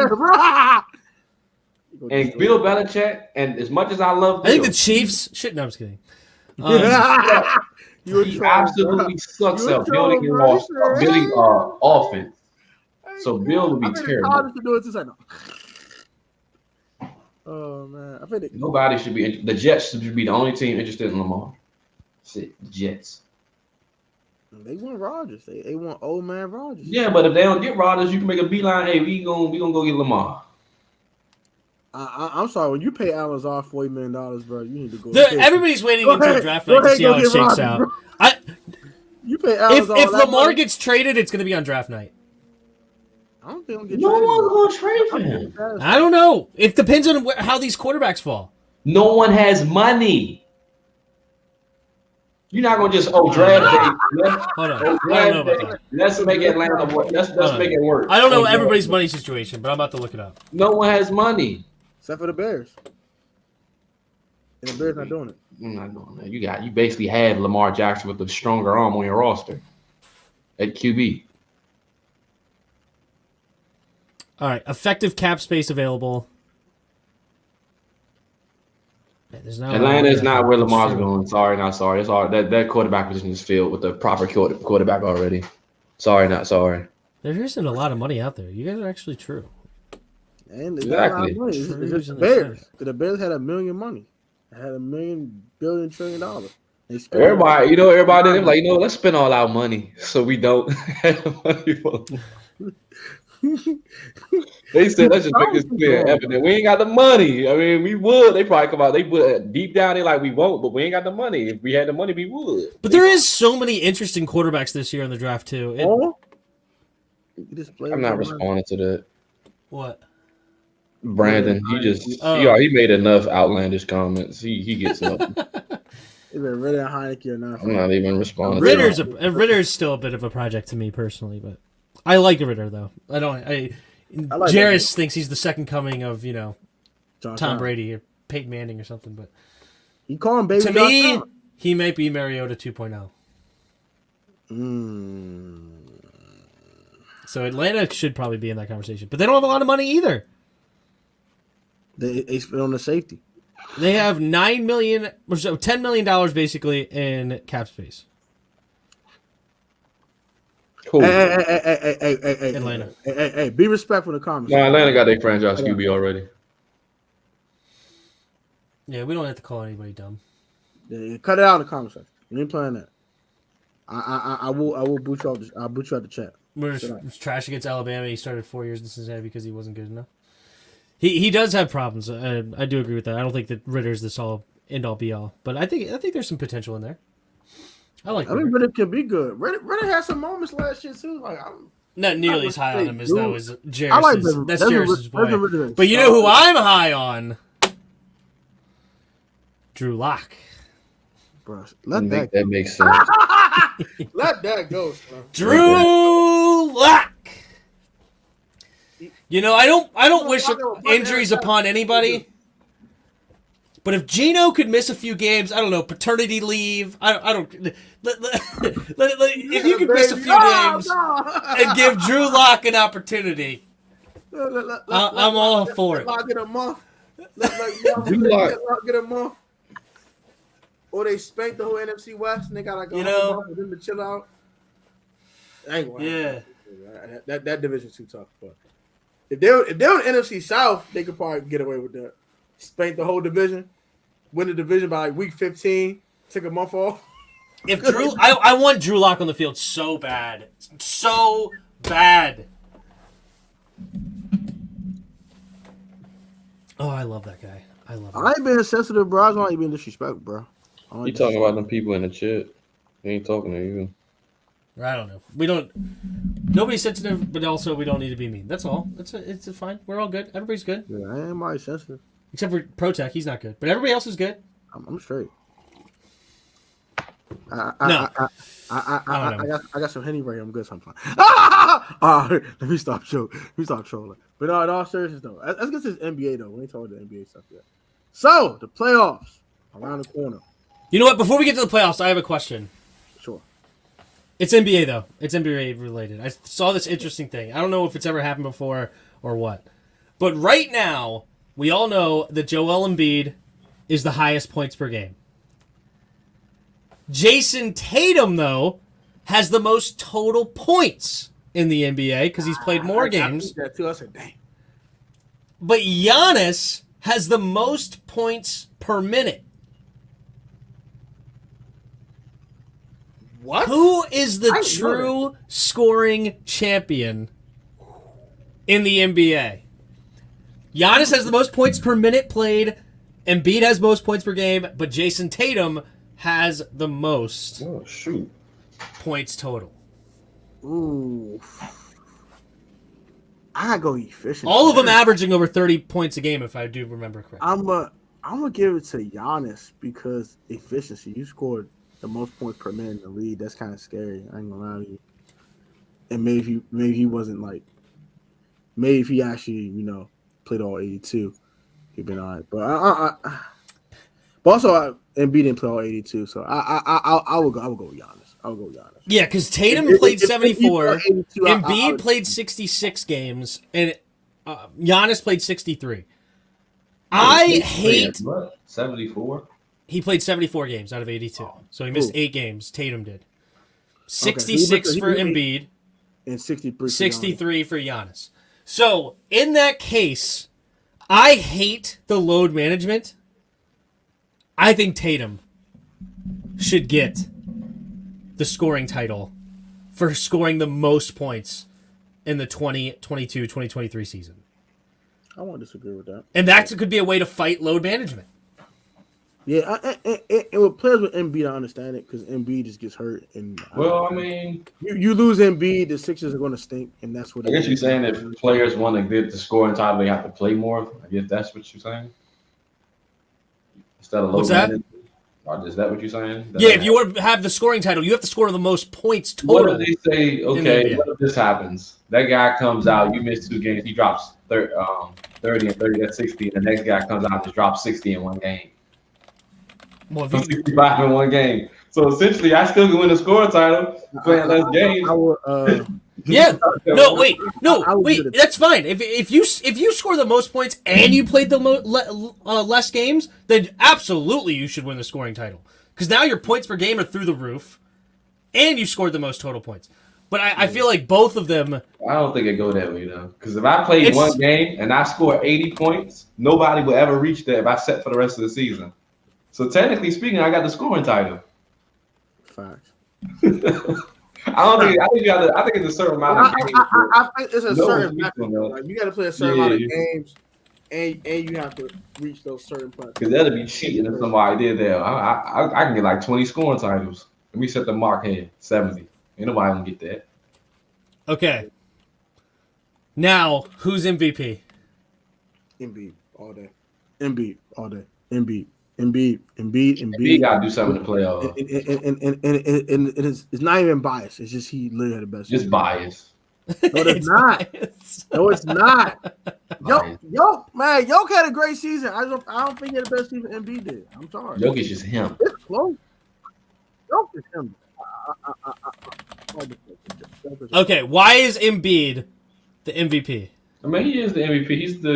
And Bill Belichick, and as much as I love Bill, I think the Chiefs should. No, I'm just kidding. He absolutely sucks at building offense. So Bill would be terrible. Oh man, I think Nobody should be. The Jets should be the only team interested in Lamar. That's it. The Jets. they want Rodgers. They want old man Rodgers. Yeah, but if they don't get Rodgers, you can make a beeline. Hey, we gonna go get Lamar. I'm sorry. When you pay Amazon $40 million, bro, you need to go. Everybody's waiting until draft night to see how it shakes out. You pay Amazon. If Lamar gets traded, it's going to be on draft night. I don't think he'll get No traded. one's gonna trade for him. I don't know. It depends on how these quarterbacks fall. No one has money. You're not gonna just draft day. Hold on. I don't know about that. Let's make Atlanta work. Let's make it work. I don't know everybody's money situation, but I'm about to look it up. No one has money. Except for the Bears. And the Bears not doing it. I'm not doing that. You basically have Lamar Jackson with a stronger arm on your roster at QB. All right, effective cap space available. Atlanta is not where Lamar's going. Sorry, not sorry. It's all that quarterback position is filled with the proper quarterback already. Sorry, not sorry. There isn't a lot of money out there. You guys are actually true. And Exactly. It's just the Bears. The Bears had $1 million money. They had $1 billion trillion. They spent Everybody did like, let's spend all our money so we don't have money for. They said, let's just make this clear, evident. We ain't got the money. I mean, we would. They probably come out. They put deep down. They like, we won't, but we ain't got the money. If we had the money, we would. But there is so many interesting quarterbacks this year in the draft too. I'm not responding to that. What? Brandon, he made enough outlandish comments. He gets nothing. Either Ritter and Heineke or not. I'm not even responding. Ritter's still a bit of a project to me personally, but I like Ritter though. I like Jarris thinks he's the second coming of Tom Brady or Peyton Manning or something, but you call him baby. To me, he might be Mariota 2.0. So Atlanta should probably be in that conversation, but they don't have a lot of money either. They spent on the safety. They have $9 million or so, $10 million basically in cap space. Cool. Hey, Atlanta. Hey, be respectful in the comments. No, Atlanta got their franchise QB already. Yeah, we don't have to call anybody dumb. Yeah, cut it out in the comments. You ain't playing that. I will boot you out. I'll boot you out the chat. We're just trash against Alabama. He started 4 years in Cincinnati because he wasn't good enough. He does have problems. I do agree with that. I don't think that Ritter's this all end all be all, but I think there's some potential in there. I think Ritter could be good. Ritter had some moments last year too. Like I'm not nearly as high on him as that was Jarris. I like that's Jarris' boy. Ritter. But you know who I'm high on? Drew Lock. Bro, that makes sense. Let that go, bro. Drew Lock. I don't wish injuries upon anybody. But if Geno could miss a few games, I don't know, paternity leave. I don't. If you could miss a few games and give Drew Lock an opportunity, I'm all for it. Lock get a month. Lock get a month. Or they spanked the whole NFC West and they got like a whole month for them to chill out. Yeah. That division's too tough. But if they're in the NFC South, they could probably get away with that. Spank the whole division, win the division by like week 15, take a month off. If I want Drew Lock on the field so bad. So bad. Oh, I love that guy. I love him. I ain't being sensitive, bro. I was not even disrespect, bro. You talking about them people in the chat. He ain't talking to you. I don't know. We don't. Nobody's sensitive, but also we don't need to be mean. That's all. It's fine. We're all good. Everybody's good. Yeah, I am already sensitive. Except for Protech, he's not good. But everybody else is good. I'm straight. No. I got some Henny right here. I'm good sometimes. All right, let me stop trolling. But no, in all seriousness though, let's get to this NBA though. We ain't talking the NBA stuff yet. So the playoffs around the corner. You know what? Before we get to the playoffs, I have a question. Sure. It's NBA though. It's NBA related. I saw this interesting thing. I don't know if it's ever happened before or what. But right now, we all know that Joel Embiid is the highest points per game. Jason Tatum, though, has the most total points in the NBA because he's played more games. I that too. I said, dang. But Giannis has the most points per minute. What? Who is the true scoring champion in the NBA? Giannis has the most points per minute played. Embiid has most points per game, but Jason Tatum has the most points total. Ooh. I gotta go efficient. All of them averaging over 30 points a game, if I do remember correctly. I'm gonna give it to Giannis because efficiency. You scored the most points per minute in the league. That's kind of scary. I ain't gonna lie to you. And maybe he wasn't like. Maybe if he actually played all 82, he'd been all right. But also Embiid didn't play all 82, so I would go with Giannis. I would go with Giannis. Yeah, because Tatum played 74, 82, Embiid played 66 games, and Giannis played 63. I hate 74. He played 74 games out of 82, so he missed 8 games. Tatum did 66 for Embiid and 63 for Giannis. So in that case, I hate the load management. I think Tatum should get the scoring title for scoring the most points in the 2022-2023 season. I won't disagree with that. And that could be a way to fight load management. Yeah, and with players with Embiid, I understand it because Embiid just gets hurt. And you lose Embiid, the Sixers are going to stink, and that's what. I guess you're saying if players want to get the scoring title, they have to play more. I guess that's what you're saying. Instead of load management. Is that what you're saying? Yeah, if you want to have the scoring title, you have to score the most points total. What if they say, okay, what if this happens? That guy comes out, you miss 2 games, he drops 30 and 30, that's 60, and the next guy comes out and just drops 60 in one game. Well, 65 in one game. So essentially, I still can win the scoring title playing less games. Yeah. No, wait. That's fine. If you score the most points and you played the less games, then absolutely you should win the scoring title because now your points per game are through the roof, and you scored the most total points. But I feel like both of them. I don't think it go that way though, because if I played one game and I score 80 points, nobody will ever reach that if I set for the rest of the season. So technically speaking, I got the scoring title. Facts. I think it's a certain amount of games. I think it's a certain amount. Like you got to play a certain amount of games, and you have to reach those certain points. Because that'd be cheating if somebody did that. I can get like 20 scoring titles. Let me set the mark here, 70. Ain't nobody gonna get that. Okay. Now, who's MVP? Embiid all day. Embiid all day. Embiid. Embiid got to do something in the playoffs. And it's not even biased. It's just he literally had the best. Just bias. No, it's not. No, it's not. Yo, man, Jokic had a great season. I don't think he had the best season Embiid did. I'm sorry. Jokic is him. It's close. Jokic is him. Okay, why is Embiid the MVP? I mean, he is the MVP.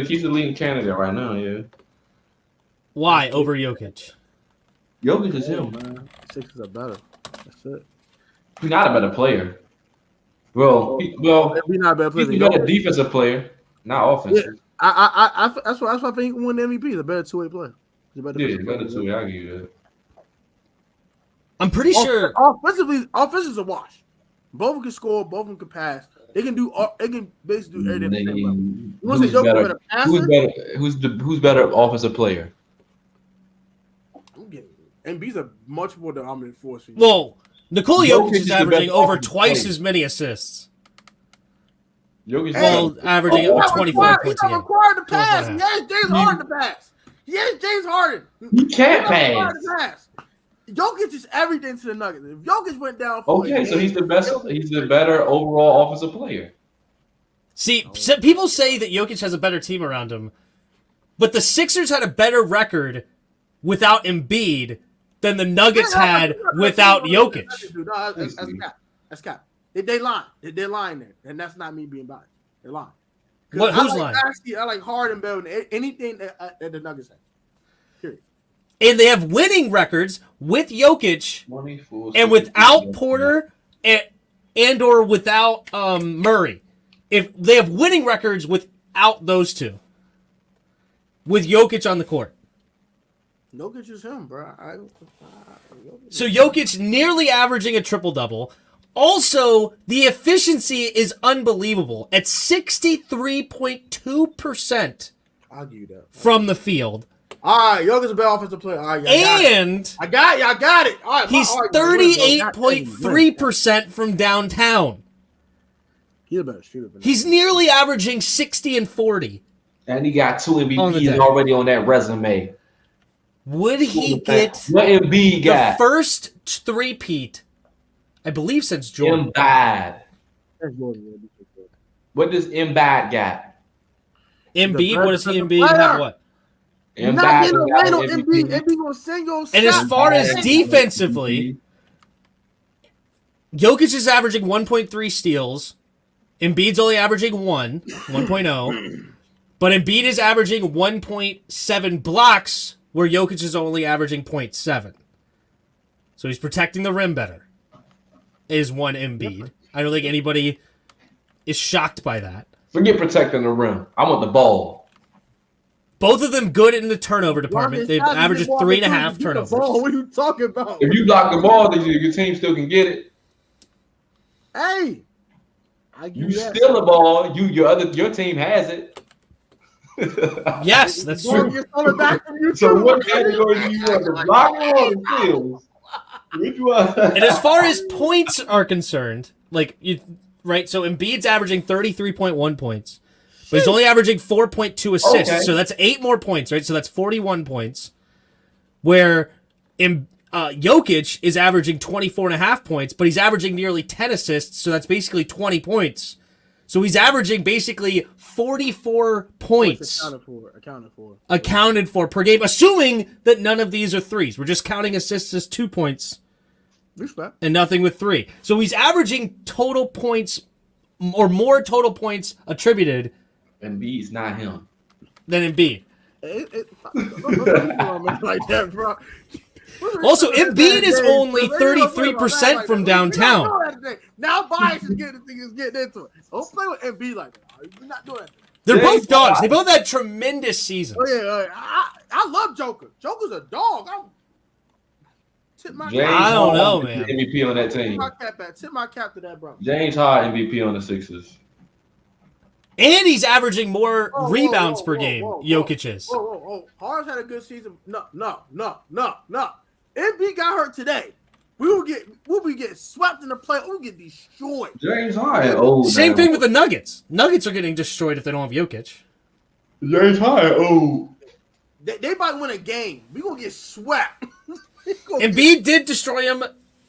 He's the leading candidate right now. Yeah. Why over Jokic? Jokic is him. Man. Sixers are better. That's it. He's not a better player. He's not a better player. He's a better defensive player, not offensive. Yeah, that's why I think he can win the MVP. He's a better two-way player. He's a better two-way. I'll give you that. I'm pretty sure. Offensively, is a wash. Both of them can score. Both of them can pass. They can do. They can basically do everything. You want to say Jokic better passer? Who's better offensive player? Embiid's a much more dominant force. Well, Nikola Jokic Jokic is is the averaging best over offensive twice player. as many assists. Jokic, Well, averaging He's not 24 required- points He's a not game. required to pass. 24 He and a half. has James Harden to pass. He has James Harden. he can't He's not required pass. to pass. Jokic is everything to the Nuggets. If Jokic went down for Okay, a so he's the game, best. Jokic He's is the better overall offensive player. See, people say that Jokic has a better team around him, but the Sixers had a better record without Embiid than the Nuggets had without Jokic. No, that's cap. That's cap. They lying. They're lying there, and that's not me being biased. They're lying. What? Who's lying? I like Harden better than anything that the Nuggets have. Period. And they have winning records with Jokic 24, and without Porter and or without Murray. If they have winning records without those two, with Jokic on the court. Jokic is him, bro. So Jokic nearly averaging a triple-double. Also, the efficiency is unbelievable at 63.2% I'll give you that. from the field. All right, Jokic's a better offensive player. All right, And I got it. All right, he's all right, 38.3% from downtown. He's a better shooter. He's nearly averaging 60 and 40. and he got 2 On the MVPs day. already on that resume. Would he get What Embiid the got? first three-peat, I believe, since Jordan? Embiid. What does Embiid got? Embiid, what does he the Embiid have? player. What? You're not getting got away no an Embiid. MVP. Embiid gonna send your And as shot. far as Embiid. defensively, Jokic is averaging 1.3 steals. Embiid's only averaging 1.0. But Embiid is averaging 1.7 blocks, where Jokic is only averaging 0.7. So he's protecting the rim better, is one Embiid. I don't think anybody is shocked by that. Forget protecting the rim. I want the ball. Both of them good in the turnover department. They average 3.5 turnovers. What are you talking about? If you block the ball, then your team still can get it. Hey, I give You that. steal the ball, your team has it. Yes, that's It's gonna true. get stolen back from you So too. what category do you want? The blocking or the steals? Which one? And as far as points are concerned, right? So Embiid's averaging 33.1 points, but he's only averaging 4.2 assists. Okay. So that's 8 more points, right? So that's 41 points. Where Jokic is averaging 24.5 points, but he's averaging nearly 10 assists. So that's basically 20 points. So he's averaging basically 44 points accounted for per game, assuming that none of these are threes. We're just counting assists as 2 points Respect. and nothing with 3. So he's averaging total points or more total points attributed Embiid's not him. than Embiid. Like that, bro. Also, Embiid is only 33% from downtown. Now bias is getting into it. Don't play with Embiid like that. You're not doing that. They're Yeah, both dogs. They both had tremendous seasons. Oh yeah, I love Joker. Joker's a dog. Tip my James I don't know, Harden is man. the MVP on that team. tip my cap to that, bro. James Harden MVP on the Sixers. And he's averaging more Whoa, whoa, rebounds whoa, per whoa, game, whoa, whoa. Jokic is. Whoa. Harden's had a good season. No. Embiid got hurt today. We'll be getting swept in the play. We'll get destroyed. James Harden old. Same now. thing with the Nuggets. Nuggets are getting destroyed if they don't have Jokic. James Harden old. They might win a game. We gonna get swept. Embiid did destroy him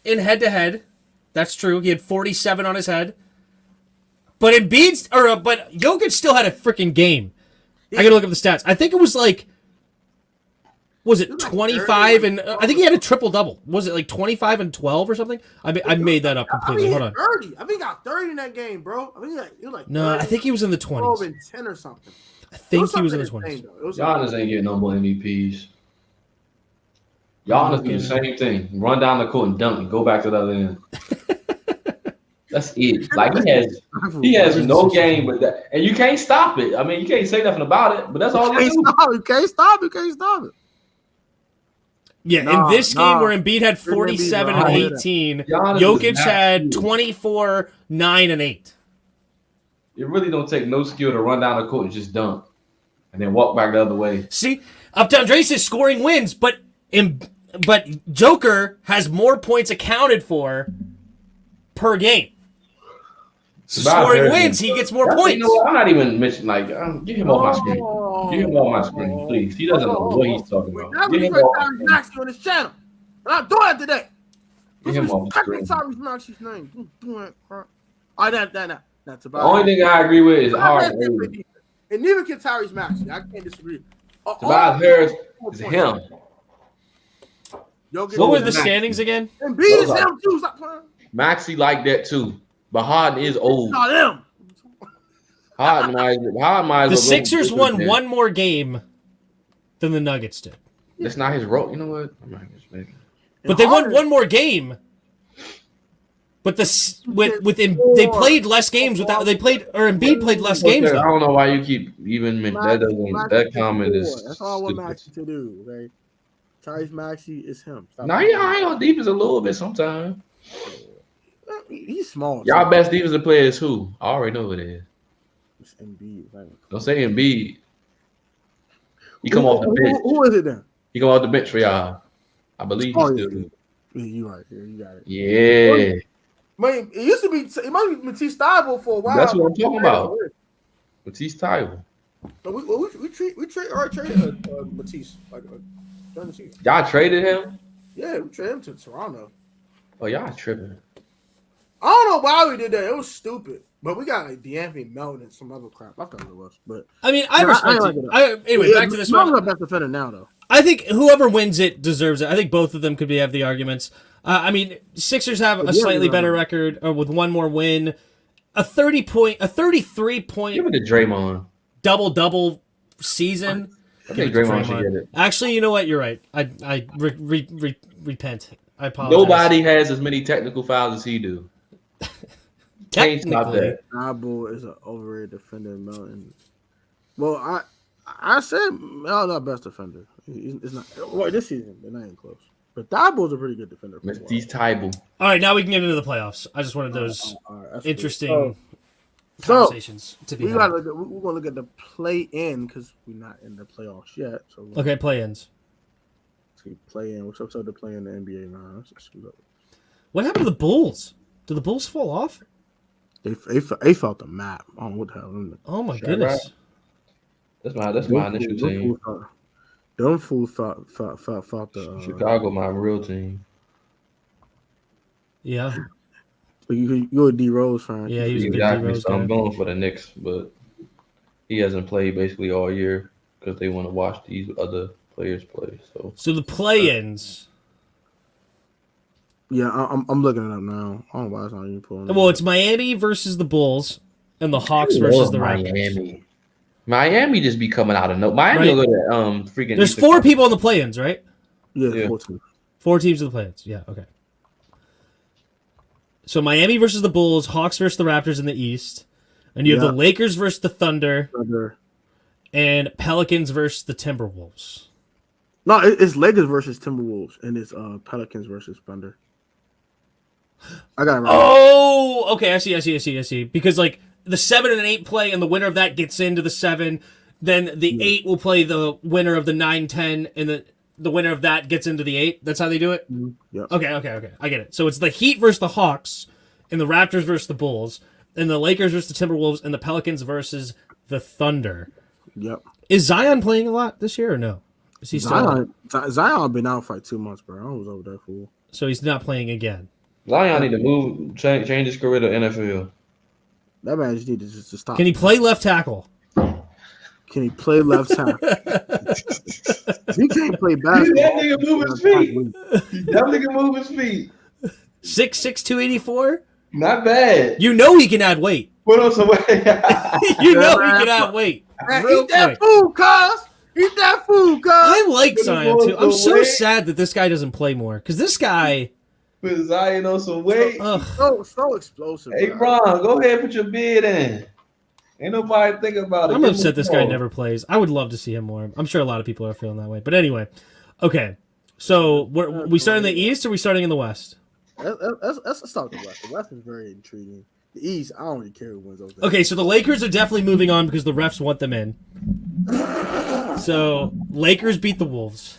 in head-to-head. That's true. He had 47 on his head. But but Jokic still had a freaking game. I gotta look up the stats. I think it was was it 25 and I think he had a triple-double. Was it 25 and 12 or something? I made that up completely. Hold on. 30. I think he got 30 in that game, bro. I think it was No, 30, I think he was in the 12 20s. and 10 or something. I think he was in the something 20s. insane, though. It was Giannis ain't getting no more MVPs. Giannis do the same thing. Run down the court and dunk and go back to the other end. That's it. He has no game but that. And you can't stop it. I mean, you can't say nothing about it, but that's all he do. You can't stop it. Yeah, Nah, in this game nah. where Embiid had 47 and Giannis 18, Giannis Jokic is not had skilled. 24, 9, and 8. It really don't take no skill to run down the court and just dunk. And then walk back the other way. See, Uptown Dre says scoring wins, but but Joker has more points accounted for per game. So scoring wins, he gets more points. You know what? I'm not even mentioning get him off my screen. Get him off my screen, please. He doesn't know what he's talking about. Now Get we him first off my Tyrese screen. Maxey on this channel. I'm not doing that today. Get him off the screen. Tyrese Maxey's name. I'm doing that crap. That's The about only thing I agree with is hard. And neither can Tyrese Maxey. I can't disagree. Tobias Harris is him. What were the standings again? And B is him too. Stop playing. Maxey like that too, but Harden is old. Not him. Harden might. The Sixers won one more game than the Nuggets did. That's not his role. You know what? I'm not just making. But they won one more game. But they played less games without Embiid played less games. I Though. don't know why you keep even that comment is. That's all I want Maxey to do. Okay, Tyrese Maxey is him. Nah, he hang on defense a little bit sometimes. He's small. Y'all best defensive player is who? I already know who it is. It's Embiid. Don't say Embiid. He come off the bench. Who is it then? He come off the bench for y'all. I believe he's still. Yeah, you right here. You got it. Yeah. Man, it used to be. It might be Matisse Thybulle for a while. That's what I'm talking about. Matisse Thybulle. But we traded Matisse during the season. Y'all traded him? Yeah, we traded him to Toronto. Oh, y'all tripping. I don't know why we did that. It was stupid. But we got like DeAnthony Melton and some other crap. I thought it was. But I mean, I respect it. Anyway, back to this one. Melton's our best defender now, though. I think whoever wins it deserves it. I think both of them could have the arguments. I mean, Sixers have a slightly better record with one more win, a 33 point. Give it to Draymond. Double season. I think Draymond should get it. Actually, you know what? You're right. I repent. I apologize. Nobody has as many technical fouls as he do. Can't stop that. Thybulle is an overrated defender. Melton. Well, I said Melton's not best defender. It's not. Well, this season, they're not even close. But Thybulle's a pretty good defender. Matisse Thybulle. All right, now we can get into the playoffs. I just wanted those interesting conversations to be had. We're going to look at the play-in because we're not in the playoffs yet. So okay, play-ins. Play-in. What's up to the play in the NBA now? What happened to the Bulls? Did the Bulls fall off? They felt the map. I don't know what happened. Oh my goodness. That's my initial team. Them fools fought the Chicago, my real team. Yeah. You're a D Rose fan. Yeah, he was a big D Rose So I'm going for the Knicks, but he hasn't played basically all year because they want to watch these other players play. So the play-ins. Yeah, I'm looking it up now. I don't know why it's not even pulling. Well, it's Miami versus the Bulls and the Hawks versus the Raptors. Miami just be coming out of no. Miami will go to freaking. There's 4 people in the play-ins, right? Yeah. 4 teams. 4 teams in the play-ins. Yeah, okay. So Miami versus the Bulls, Hawks versus the Raptors in the East, and you have the Lakers versus the Thunder, and Pelicans versus the Timberwolves. No, it's Lakers versus Timberwolves, and it's Pelicans versus Thunder. I got it right. Oh, okay. I see. Because like the 7 and 8 play, and the winner of that gets into the 7. Then the 8 will play the winner of the 9-10, and the winner of that gets into the 8. That's how they do it? Mm-hmm. Yeah. Okay. I get it. So it's the Heat versus the Hawks, and the Raptors versus the Bulls, and the Lakers versus the Timberwolves, and the Pelicans versus the Thunder. Yep. Is Zion playing a lot this year or no? Is he Zion been out for like 2 months, bro. I was over there fool. So he's not playing again. Zion need to change his career to NFL. That man just need to just stop. Can he play left tackle? Can he play left tackle? He can't play basketball. That nigga move his feet. That nigga move his feet. 6'6", 284? Not bad. You know he can add weight. Put on some weight. You know he can add weight. Man, eat that food, cuz. Eat that food, cuz. I like Zion, too. I'm so sad that this guy doesn't play more. Because this guy... Put Zion on some weight. So explosive. Hey, Ron, go ahead and put your bid in. Ain't nobody thinking about it. I'm upset this guy never plays. I would love to see him more. I'm sure a lot of people are feeling that way. But anyway, okay. So we starting in the East or are we starting in the West? Let's start with the West. The West is very intriguing. The East, I don't really care who wins those days. Okay, so the Lakers are definitely moving on because the refs want them in. So Lakers beat the Wolves.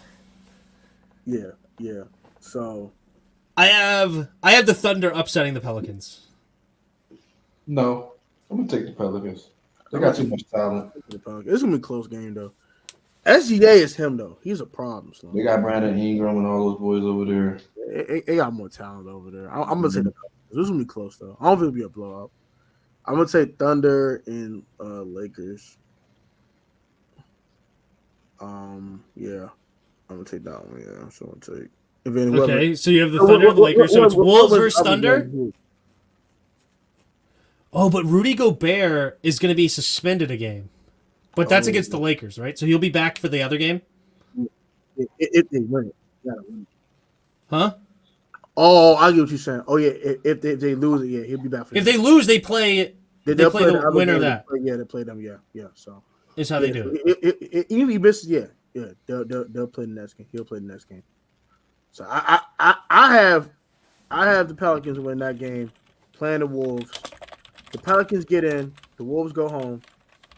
Yeah. Yeah. So I have the Thunder upsetting the Pelicans. No, I'm gonna take the Pelicans. They got too much talent. it's gonna be a close game though. SGA is him though. He's a problem. So. They got Brandon Ingram and all those boys over there. They got more talent over there. I'm gonna say the Pelicans. This is gonna be close though. I don't think it'll be a blowout. I'm gonna say Thunder and Lakers. Yeah, I'm gonna take that one. Yeah, so I'm gonna take. Okay, so you have the Thunder and the Lakers. So it's Wolves versus Thunder. Oh, but Rudy Gobert is going to be suspended a game. But that's against the Lakers, right? So he'll be back for the other game? If they win it. You gotta win it. Huh? Oh, I get what you're saying. Oh, yeah, if they lose it, yeah, he'll be back for If they lose, they play the winner of that. They play them, yeah. So is how they do it. Even if he misses, yeah, they'll play the next game. He'll play the next game. So I have the Pelicans win that game, playing the Wolves. The Pelicans get in, the Wolves go home,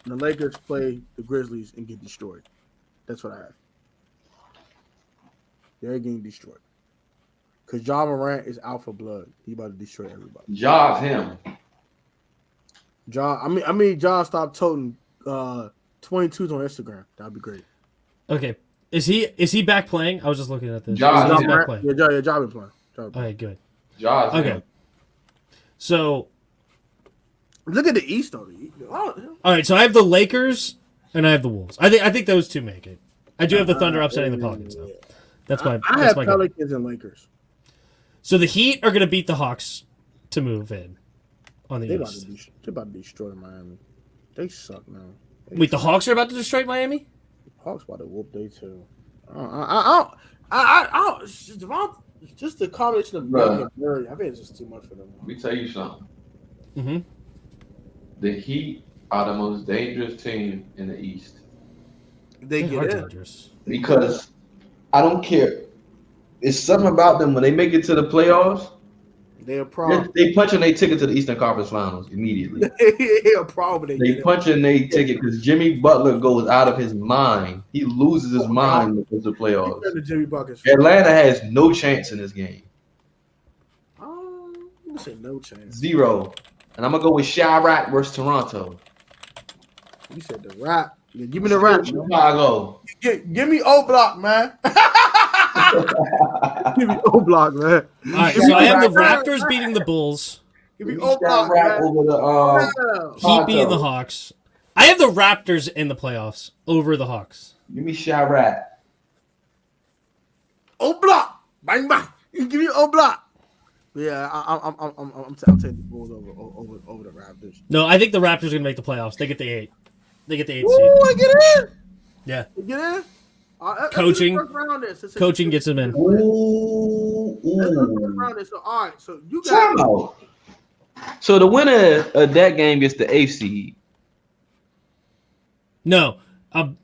and the Lakers play the Grizzlies and get destroyed. That's what I have. They're getting destroyed. Because Ja Morant is out for blood. He about to destroy everybody. Ja's him. Ja stopped toting 22s on Instagram. That'd be great. Okay. Is he back playing? I was just looking at this. Ja is is back playing? Ja been playing. Okay, good. Ja's Okay. him. So look at the East though. all right, so I have the Lakers and I have the Wolves. I think those two make it. I do have the Thunder upsetting the Pelicans though. That's my. I have Pelicans and Lakers. So the Heat are going to beat the Hawks to move in on the East. They're about to destroy Miami. They suck now. Wait, the Hawks are about to destroy Miami? Hawks about to whoop they too. I just the combination of Young and Murray. I think it's just too much for them. Let me tell you something. Mm-hmm. The Heat are the most dangerous team in the East. They get in. Dangerous. Because I don't care. It's something about them when they make it to the playoffs. They're a problem. They punching their ticket to the Eastern Conference Finals immediately. They're a problem. They punching their ticket because Jimmy Butler goes out of his mind. He loses his mind with the playoffs. Atlanta has no chance in this game. I'm gonna say no chance. 0. And I'm gonna go with Chirac versus Toronto. You said the rap. Yeah, give me the rap. Chicago. Give me O Block, man. Give me O Block, man. All right, so I have the Raptors beating the Bulls. Give me O Block, man. Over the Heat beating the Hawks. I have the Raptors in the playoffs over the Hawks. Give me Chirac. O Block, bang bang. You give me O Block. Yeah, I'm taking the Bulls over the Raptors. No, I think the Raptors are gonna make the playoffs. They get the 8. They get the 8 seed. Ooh, I get in. Yeah. You get in. Coaching gets them in. Ooh. So all right, so you got. So the winner of that game gets the 8th seed. No,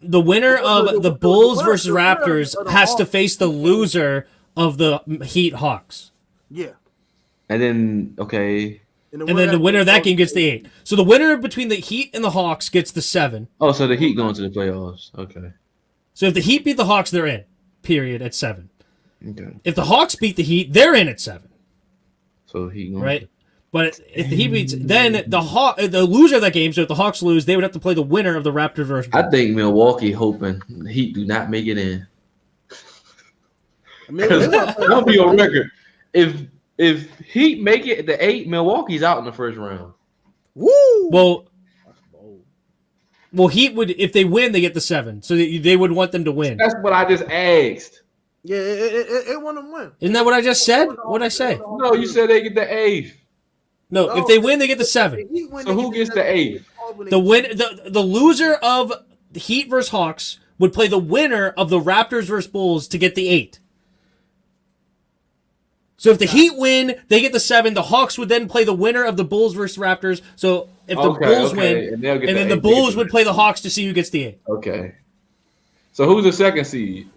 the winner of the Bulls versus Raptors has to face the loser of the Heat Hawks. Yeah. And then And then the winner of that game gets the 8. So the winner between the Heat and the Hawks gets the 7. Oh, so the Heat going to the playoffs. Okay. So if the Heat beat the Hawks, they're in. Period. At 7. Okay. If the Hawks beat the Heat, they're in at 7. So the Heat going right. But if the Heat beats, then the loser of that game. So if the Hawks lose, they would have to play the winner of the Raptors versus Bulls. I think Milwaukee hoping the Heat do not make it in. That'll be on record. If Heat make it the 8, Milwaukee's out in the first round. Woo! Well, Heat would, if they win, they get the 7. So they would want them to win. That's what I just asked. Yeah, it want to win. Isn't that what I just said? What'd I say? No, you said they get the 8th. No, if they win, they get the 7. So who gets the 8th? The loser of the Heat versus Hawks would play the winner of the Raptors versus Bulls to get the 8. So if the Heat win, they get the 7. The Hawks would then play the winner of the Bulls versus Raptors. So if the Bulls win, and then the Bulls would play the Hawks to see who gets the 8. Okay. So who's the second seed?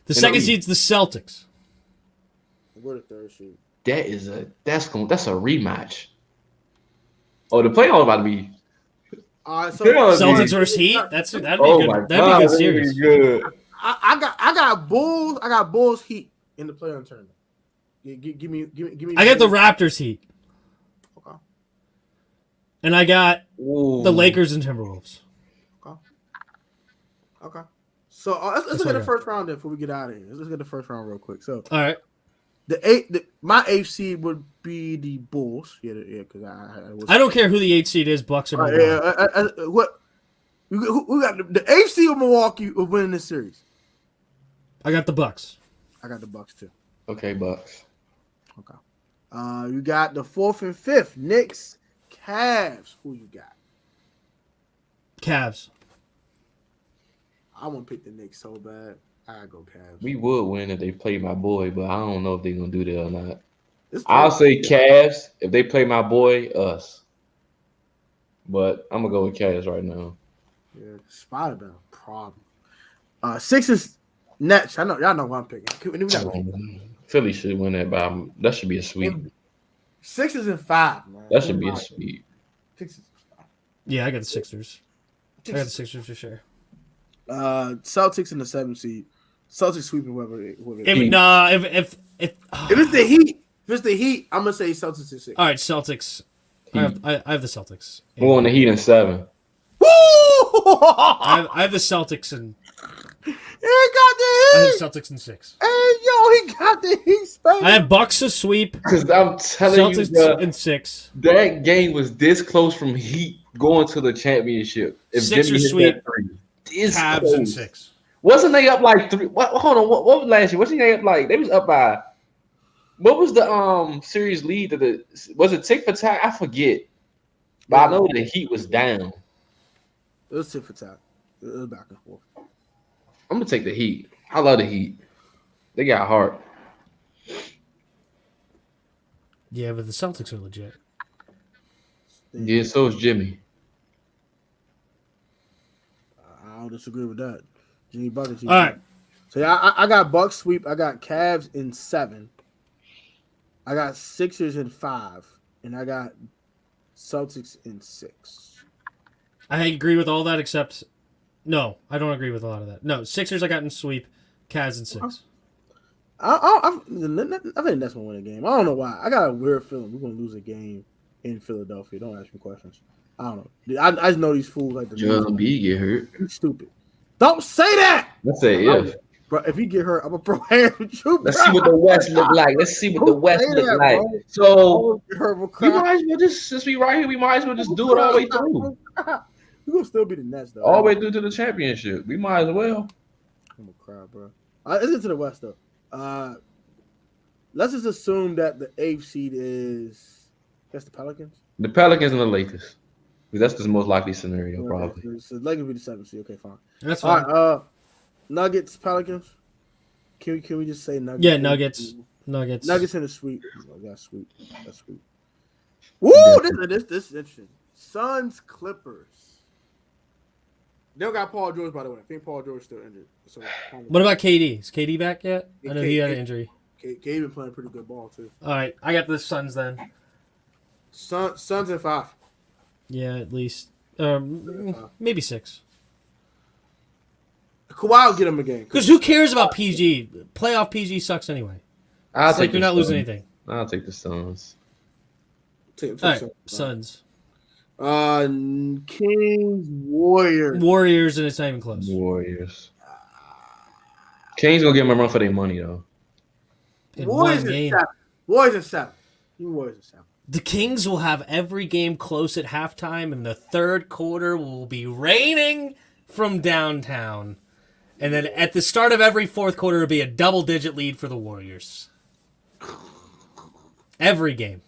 The second seed's the Celtics. We're the third seed. That's a rematch. Oh, the playoff about to be. So Celtics versus Heat. That'd be a good series. Good. I got Bulls. I got Bulls Heat. in the play-in tournament. Give me. I got the Raptors Heat. Okay. And I got Ooh. the Lakers and Timberwolves. Okay. So let's look at the first round then before we get out of here. Let's look at the first round real quick. So all right. My 8th seed would be the Bulls. Yeah, because I don't care who the 8th seed is, Bucks or Milwaukee. What? Who got the 8th seed of Milwaukee will win this series? I got the Bucks. I got the Bucks too. Okay, Bucks. Okay. You got the 4th and 5th Knicks, Cavs. Who you got? Cavs. I want to pick the Knicks so bad. I go Cavs. We would win if they played my boy, but I don't know if they're gonna do that or not. I'll say Cavs if they play my boy, us. But I'm gonna go with Cavs right now. Yeah, Spider been a problem. Sixers, Nets. I know y'all know what I'm picking. Philly should win that, but that should be a sweep. 6 and 5, man. That should be a sweep. 6 and 5. Yeah, I got the Sixers. I got the Sixers for sure. Celtics in the 7th seed. Celtics sweeping whoever. If it's the Heat, I'm gonna say Celtics in 6. All right, Celtics. I have the Celtics. We're on the Heat in 7. Woo! I have the Celtics in. He got the Heat. I have Celtics in 6. Hey, yo, he got the Heat. Space. I have Bucks to sweep. Because I'm telling Celtics you, in 6. that game was this close from Heat going to the championship. If Sixers Jimmy hit that 3, this Cavs close. in 6. Wasn't they up like 3? Hold on. What was last year? Wasn't they up like? They was up by. What was the series lead? Was it tick for tack? I forget. But I know the Heat was down. It was tick for tack. It was back and forth. I'm gonna take the Heat. I love the Heat. They got heart. Yeah, but the Celtics are legit. Yeah, so is Jimmy. I don't disagree with that. Jimmy Buckets. All right. So yeah, I got Bucks sweep. I got Cavs in 7. I got Sixers in 5, and I got Celtics in 6. I agree with all that except no, I don't agree with a lot of that. No, Sixers I got in sweep, Cavs in 6. I think that's gonna win a game. I don't know why. I got a weird feeling we're gonna lose a game in Philadelphia. Don't ask me questions. I don't know. I just know these fools like the Joel B get hurt. He's stupid. Don't say that. Let's say if. Bro, if he get hurt, I'm a pro hand with you. Let's see what the West look like. Let's see what the West look like. So we might as well just since we right here, we might as well just do it all the way through. We're gonna still be the Nets though. All the way through to the championship. We might as well. I'm gonna cry, bro. Let's get to the West though. Let's just assume that the 8th seed is that's the Pelicans. The Pelicans and the Lakers. That's the most likely scenario, probably. So Lakers be the 7th seed. Okay, fine. That's fine. All right, Nuggets, Pelicans. Can we just say Nuggets? Yeah, Nuggets. Nuggets in the sweep. Oh, that's sweet. That's sweet. Woo! This is interesting. Suns, Clippers. They don't got Paul George, by the way. I think Paul George is still injured. So what about KD? Is KD back yet? I know he had an injury. KD been playing pretty good ball too. All right, I got the Suns then. Suns in 5. Yeah, at least. Maybe 6. Kawhi will get him a game. Because who cares about PG? Playoff PG sucks anyway. It's like you're not losing anything. I'll take the Suns. All right, Suns. Kings, Warriors. Warriors, and it's not even close. Warriors. Kings gonna give them a run for their money though. Warriors in 7. Warriors in 7. Warriors in 7. The Kings will have every game close at halftime, and the third quarter will be raining from downtown. And then at the start of every fourth quarter, it'll be a double-digit lead for the Warriors. Every game.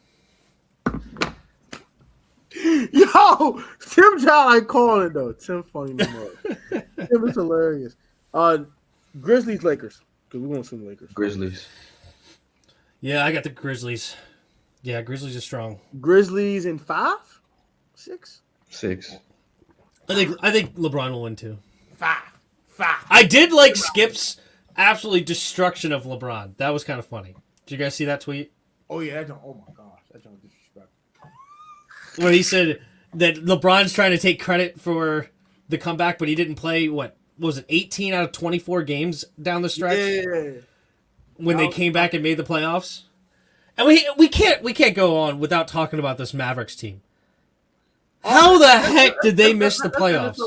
Yo, Tim John ain't calling it though. Tim funny no more. Tim is hilarious. Grizzlies, Lakers. Because we want some Lakers. Grizzlies. Yeah, I got the Grizzlies. Yeah, Grizzlies are strong. Grizzlies in 5? 6? 6. I think LeBron will win too. 5. I did like Skip's absolutely destruction of LeBron. That was kind of funny. Did you guys see that tweet? Oh yeah, oh my gosh, that's disrespectful. Where he said that LeBron's trying to take credit for the comeback, but he didn't play what was it, 18 out of 24 games down the stretch? Yeah. when they came back and made the playoffs. And we can't go on without talking about this Mavericks team. How the heck did they miss the playoffs?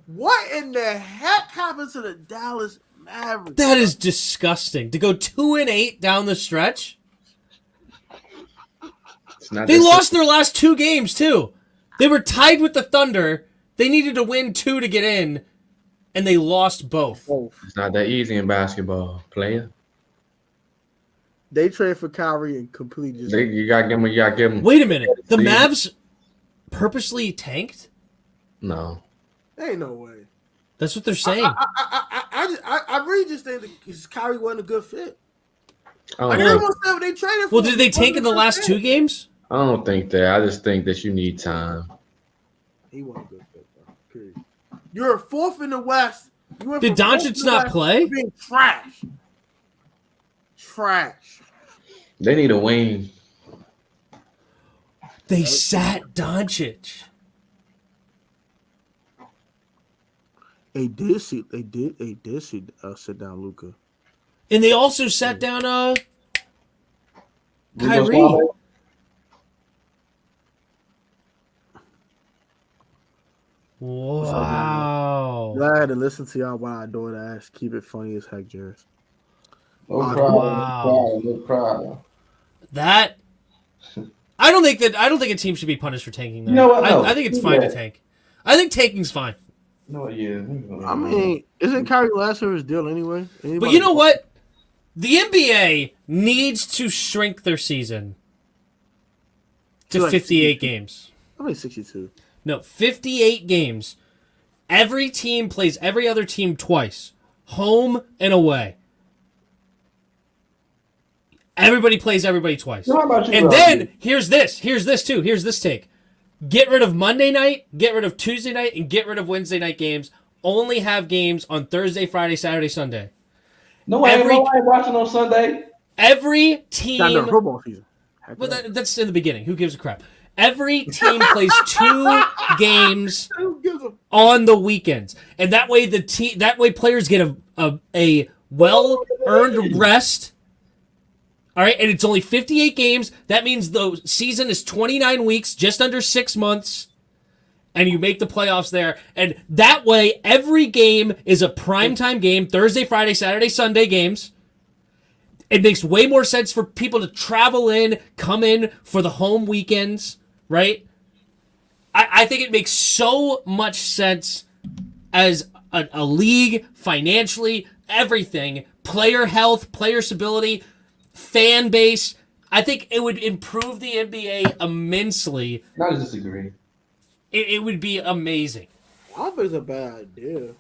What in the heck happened to the Dallas Mavericks? That is disgusting. To go 2-8 down the stretch. They lost their last 2 games too. They were tied with the Thunder. They needed to win 2 to get in, and they lost both. It's not that easy in basketball, player. They traded for Kyrie and completely just. You gotta give them. Wait a minute. The Mavs purposely tanked? No. Ain't no way. That's what they're saying. I really just think that Kyrie wasn't a good fit. Well, They traded for. Well, did they tank in the last 2 games? I don't think that. I just think that you need time. He wasn't a good fit, bro. Period. You're 4th in the West. Did Doncic not play? Being trash. They need a wing. They sat Doncic. They did sit down Luka. And they also sat down Kyrie. Wow. Glad to listen to y'all while I do it. Ass. Keep it funny as heck, Jairus. No problem. That I don't think a team should be punished for tanking. That. You know what? No. I think it's fine to tank. I think tanking's fine. No, yeah. I mean, isn't Kyrie last year's deal anyway? But you know what? The NBA needs to shrink their season to 58 games. I think 62. No, 58 games. Every team plays every other team twice, home and away. Everybody plays everybody twice. And then here's this too. Here's this take. Get rid of Monday night, get rid of Tuesday night, and get rid of Wednesday night games. Only have games on Thursday, Friday, Saturday, Sunday. No, I ain't watching on Sunday. Every team. That's football season. Well, that's in the beginning. Who gives a crap? Every team plays 2 games on the weekends, and that way players get a well-earned rest. All right, and it's only 58 games. That means the season is 29 weeks, just under 6 months, and you make the playoffs there. And that way, every game is a primetime game, Thursday, Friday, Saturday, Sunday games. It makes way more sense for people to travel in, come in for the home weekends, right? I think it makes so much sense as a league, financially, everything, player health, player stability, fan base. I think it would improve the NBA immensely. I disagree. It would be amazing. I don't think it's a bad idea.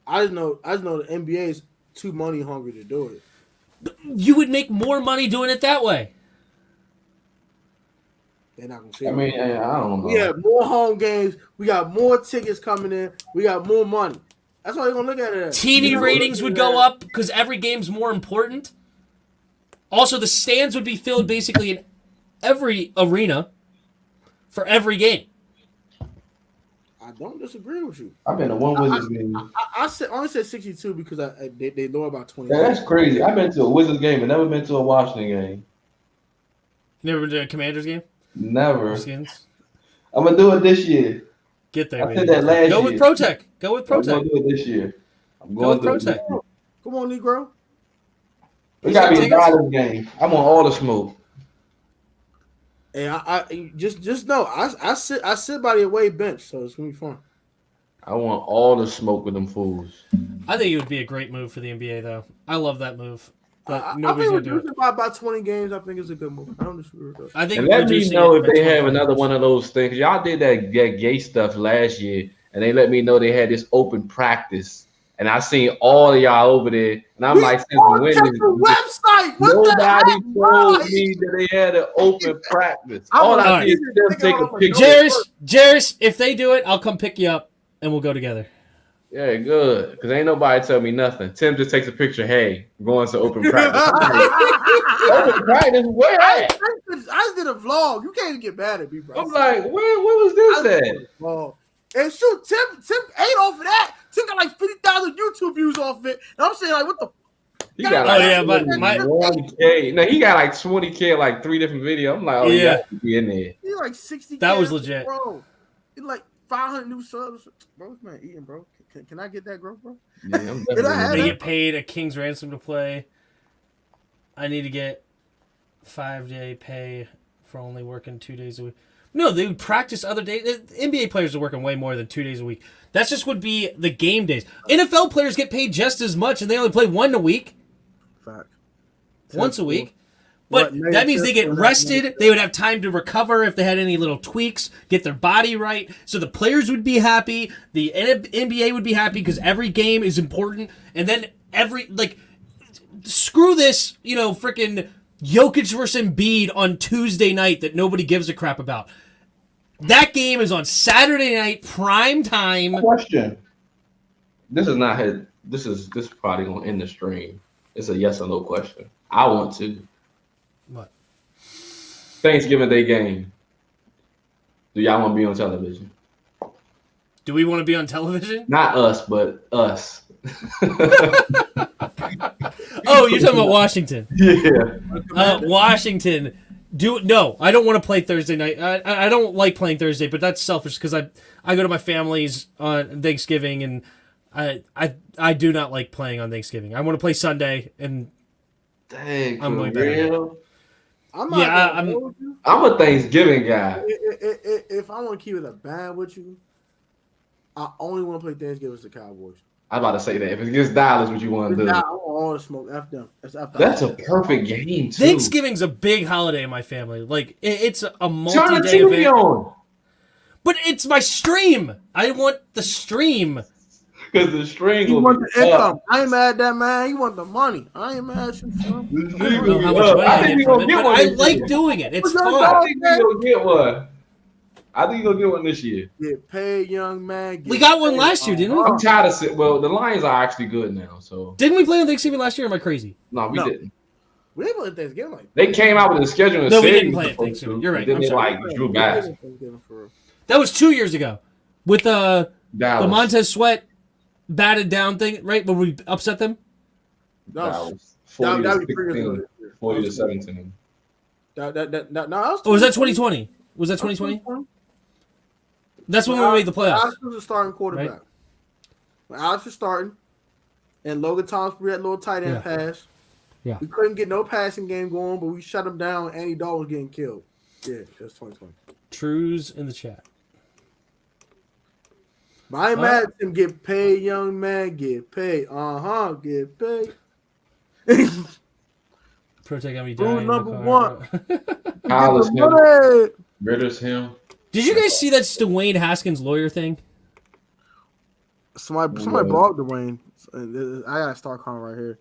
I just know the NBA is too money hungry to do it. You would make more money doing it that way. They're not gonna see I mean, I don't know. We have more home games. We got more tickets coming in. We got more money. That's why they're gonna look at it. TV ratings would go up because every game's more important. Also, the stands would be filled basically in every arena for every game. I don't disagree with you. I've been to one Wizards game. I only said 62 because they lower about 20. Yeah, that's crazy. I've been to a Wizards game and never been to a Washington game. Never been to a Commanders game? Never. Skins? I'm gonna do it this year. Get there, I said that last Go year. with ProTech. Go with I'm ProTech. gonna do it this year. Go with ProTech. Come on, Negro. We gotta be a Dodgers game. I want all the smoke. Hey, I just know I sit by the away bench, so it's gonna be fun. I want all the smoke with them fools. I think it would be a great move for the NBA, though. I love that move. But nobody's going to do it. About 20 games, I think it's a good move. I don't disagree with that. I think And let me know if they have 25 another one of those things. Y'all did that gay stuff last year, and they let me know they had this open practice. And I seen all of y'all over there, and I'm like, since when did website? Nobody told me that they had an open practice. All I did is them take a picture. Jairus, if they do it, I'll come pick you up, and we'll go together. Yeah, good. Because ain't nobody tell me nothing. Tim just takes a picture. Hey, I'm going to open practice. Open practice? Where at? I just did a vlog. You can't even get mad at me, bro. I'm like, where was this at? And shoot, Tim ate off of that. Tim got like 50,000 YouTube views off of it. And I'm saying, like, what the? He got Oh, like yeah, but 1K. No, he got like 20K, like 3 different videos. I'm like, oh yeah, he be in there. He's like 60. That was legit. Bro. He's like 500 new subs. Bro, this man eating, bro. Can I get that growth, bro? Yeah, I'm Did I have They definitely. get paid a king's ransom to play. I need to get 5-day pay for only working 2 days a week. No, they would practice other days. NBA players are working way more than 2 days a week. That just would be the game days. NFL players get paid just as much, and they only play one a week. Fact. Once a week. But that means they get rested. They would have time to recover if they had any little tweaks, get their body right. So the players would be happy. The NBA would be happy because every game is important. And then screw this, freaking Jokic versus Embiid on Tuesday night that nobody gives a crap about. That game is on Saturday night, prime time. Question. This is not his. This is probably gonna end the stream. It's a yes or no question. I want to. What? Thanksgiving Day game. Do y'all want to be on television? Do we want to be on television? Not us, but us. Oh, you're talking about Washington. Yeah. Washington. No, I don't want to play Thursday night. I don't like playing Thursday, but that's selfish because I go to my family's on Thanksgiving, and I do not like playing on Thanksgiving. I want to play Sunday, and Dang, I'm for way better. real? I'm I'm a Thanksgiving guy. If I want to keep it a band with you, I only want to play Thanksgiving with the Cowboys. I'm about to say that. If it gets Dallas, what you want to do? I want all the smoke. F them. That's a perfect game, too. Thanksgiving's a big holiday in my family. Like it's a Turn the multi-day TV event. on. But it's my stream. I want the stream. Because the string You will want be the income. up. I ain't mad at that, man. You want the money. I ain't mad at you, son. The I string don't know will how be much up. money I I think get we from gonna it, get but one I this like year. doing it. It's What's your fun. I dog? think we gonna get one. I think you're gonna get one this year. Get paid, young man. We got one last year, didn't we? I'm tired of sitting. Well, the Lions are actually good now, so Didn't we play on Thanksgiving last year? Or am I crazy? no, we No. didn't. We ain't playing Thanksgiving like They came out with a schedule and No, we said didn't we play were it supposed Thanksgiving. to, You're but right. Then I'm they sorry. drew back. Thanksgiving for real. That was 2 years ago with the Dallas. Montez Sweat batted down thing, right? When we upset them. Dallas. That'd 40 to be pretty 16, good. 40 to 17. Oh, was that 2020? Was that 2020? That's when we made the playoffs. Alex was a starting quarterback. Right. When Alex was starting, and Logan Thomas we had a little tight end pass. Yeah. We couldn't get no passing game going, but we shut him down. And Andy Dalton was getting killed. Yeah, that's 2020. Trues in the chat. But I ain't mad at him. Get paid, young man. Get paid. Get paid. Protect got me Rule dying. number one. Kyle is him. Money. Ritter's him. Did you guys see that Dwayne Haskins lawyer thing? Somebody brought Dwayne. I got a star comment right here.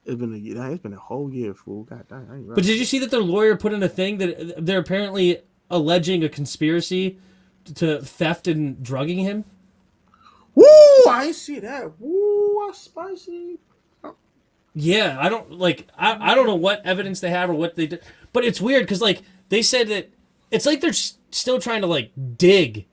It's been a year. It's been a whole year, fool. God damn. I ain't right. But did you see that their lawyer put in a thing that they're apparently alleging a conspiracy to theft and drugging him? Woo! I ain't see that. Woo! That's spicy. Yeah, I don't I don't know what evidence they have or what they did, but it's weird because they said that it's like they're still trying to dig.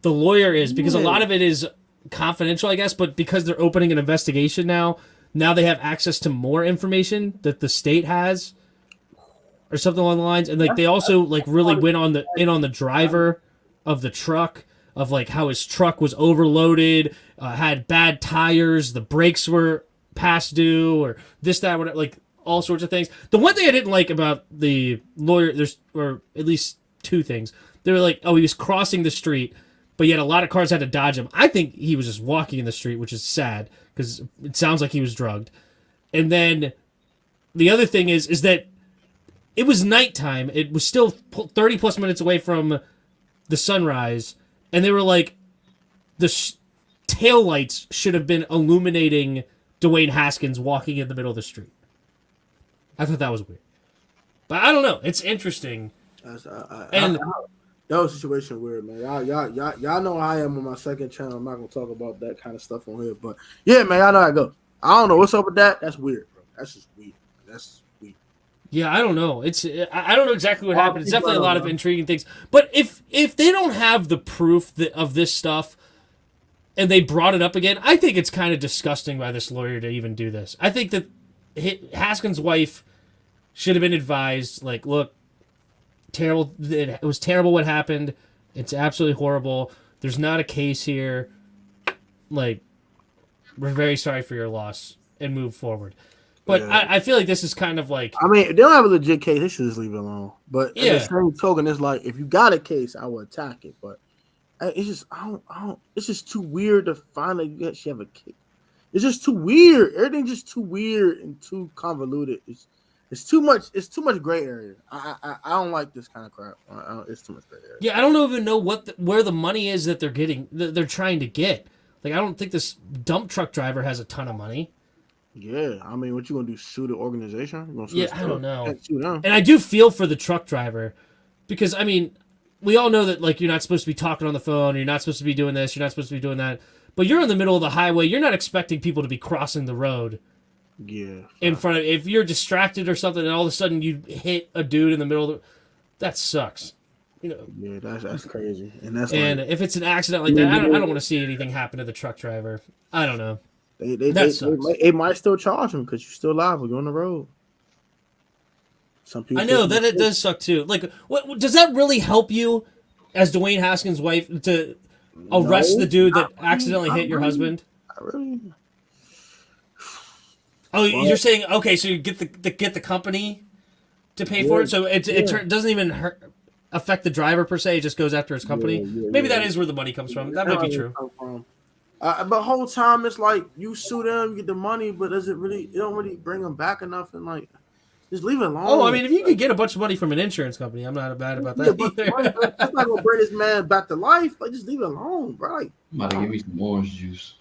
The lawyer is because a lot of it is confidential, I guess, but because they're opening an investigation now they have access to more information that the state has, or something along the lines, and they also really went on the driver of the truck of how his truck was overloaded, had bad tires, the brakes were past due, or this, that, whatever, all sorts of things. The one thing I didn't like about the lawyer, or at least two things. They were he was crossing the street, but yet a lot of cars had to dodge him. I think he was just walking in the street, which is sad, because it sounds like he was drugged. And then the other thing is that it was nighttime. It was still 30 plus minutes away from the sunrise, and they were the tail lights should have been illuminating Dwayne Haskins walking in the middle of the street. I thought that was weird. But I don't know. It's interesting. That was a situation weird, man. Y'all know how I am on my second channel. I'm not gonna talk about that kind of stuff on here, but yeah, man, y'all know how I go. I don't know what's up with that. That's weird, bro. That's just weird. That's weird. Yeah, I don't know. I don't know exactly what happened. It's definitely a lot of intriguing things. But if they don't have the proof of this stuff, and they brought it up again, I think it's kind of disgusting by this lawyer to even do this. I think that Haskins' wife should have been advised, like, look, terrible. It was terrible what happened. It's absolutely horrible. There's not a case here. Like, we're very sorry for your loss and move forward. But Yeah. I feel like this is kind of like, I mean, if they don't have a legit case, they should just leave it alone. But Yeah. at the same token, it's like if you got a case, I would attack it. But it's just I don't. It's just too weird to find that you actually have a case. It's just too weird. Everything's just too weird and too convoluted. It's too much. It's too much gray area. I don't like this kind of crap. It's too much gray area. yeah, I don't even know where the money is that they're trying to get. Like, I don't think this dump truck driver has a ton of money. Yeah, I mean, what you gonna do? Sue the organization? You gonna sue Yeah, the I don't know. Can't sue them. And I do feel for the truck driver because, I mean, we all know that, like, you're not supposed to be talking on the phone, you're not supposed to be doing this, you're not supposed to be doing that. But you're in the middle of the highway, you're not expecting people to be crossing the road Yeah, in front of. If you're distracted or something and all of a sudden you hit a dude in the middle of that sucks. You know. yeah, that's crazy. And If it's an accident like that, I don't want to see anything happen to the truck driver. I don't know. They might still charge him because you're still liable. You're on the road. Some people. I know that it does suck too. Like, what does that really help you as Dwayne Haskins' wife to arrest the dude that accidentally hit your husband? Not really. Oh, you're saying okay? So you get the company to pay for it, so it doesn't even affect the driver per se. It just goes after his company. Maybe that is where the money comes from. That might be true. But whole time it's like you sue them, you get the money, but does it really? It don't really bring them back enough, and like just leave it alone. Oh, I mean, if you could get a bunch of money from an insurance company, I'm not bad about that either. That's not gonna bring this man back to life. Like, just leave it alone, bro. Like, I'm about to give me some orange juice.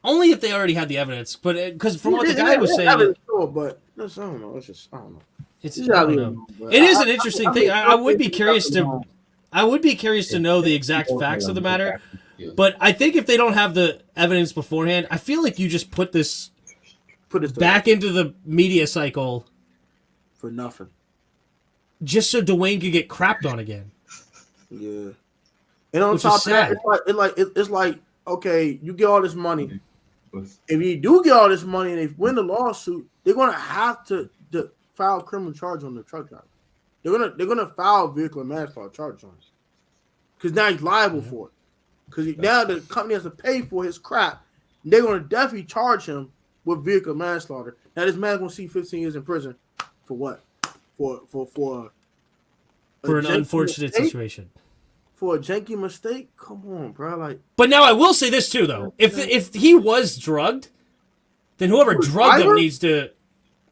Only if they already had the evidence, but because from what the guy was saying, sure, but I don't know. It's just I don't know. I don't know. It is an interesting thing. I would be curious to. I would be curious to know the exact facts of the matter. But I think if they don't have the evidence beforehand, I feel like you just put this back into the media cycle for nothing, just so Dwayne could get crapped on again. Yeah, and on top of that, it's like okay, you get all this money. If you do get all this money and they win the lawsuit, they're gonna have to file criminal charge on the truck driver. They're gonna file vehicle and manslaughter charge on him because now he's liable for it. Because now the company has to pay for his crap. They're going to definitely charge him with vehicle manslaughter. Now this man's going to see 15 years in prison for what? For an unfortunate situation. For a janky mistake? Come on, bro. Like, but now I will say this too, though. If he was drugged, then whoever drugged him needs to.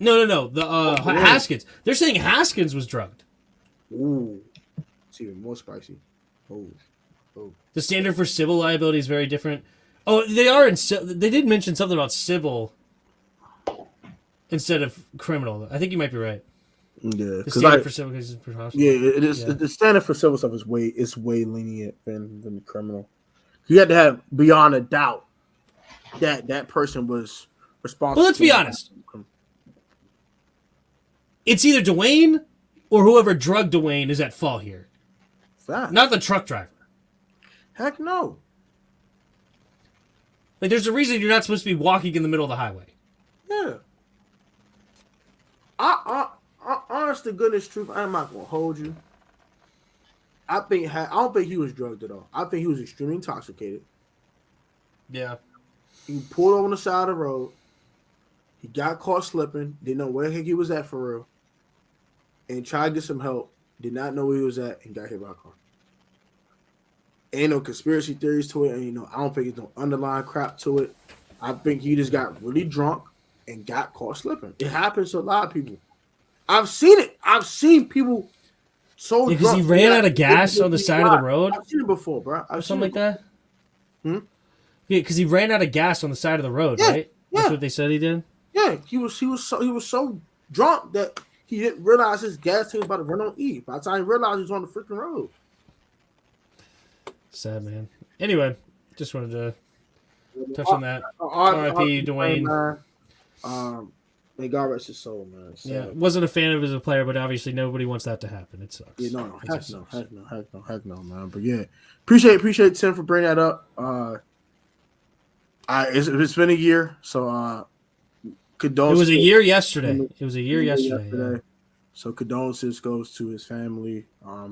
No. The Haskins. They're saying Haskins was drugged. Ooh, it's even more spicy. Oh. The standard for civil liability is very different. Oh, they are they did mention something about civil instead of criminal. I think you might be right. Yeah, the standard for civil cases is yeah, it is. Yeah. The standard for civil stuff is way lenient than the criminal. You had to have beyond a doubt that person was responsible. Well, let's be honest. It's either Dwayne or whoever drugged Dwayne is at fault here. Fact. Not the truck driver. Heck no. Like, there's a reason you're not supposed to be walking in the middle of the highway. Yeah. I honest to goodness truth, I'm not gonna hold you. I don't think he was drugged at all. I think he was extremely intoxicated. Yeah. He pulled over on the side of the road. He got caught slipping. Didn't know where the heck he was at for real. And tried to get some help. Did not know where he was at and got hit by a car. Ain't no conspiracy theories to it, and I don't think there's no underlying crap to it. I think he just got really drunk and got caught slipping. It happens to a lot of people. I've seen it. I've seen people so drunk. Because he ran out of gas on the side of the road. I've seen it before, bro. Something like that. Yeah, because he ran out of gas on the side of the road, right? That's what they said he did. Yeah, he was so drunk that he didn't realize his gas tank was about to run on E. By the time he realized he was on the freaking road. Sad, man. Anyway, just wanted to touch on that. R.I.P. Dwayne. May God rest his soul, man. So, yeah, wasn't a fan of him as a player, but obviously nobody wants that to happen. It sucks. Yeah, heck no, man. But yeah, appreciate Tim for bringing that up. It's been a year, so condolences. was a year yesterday. It was a year yesterday. Yeah. So condolences goes to his family,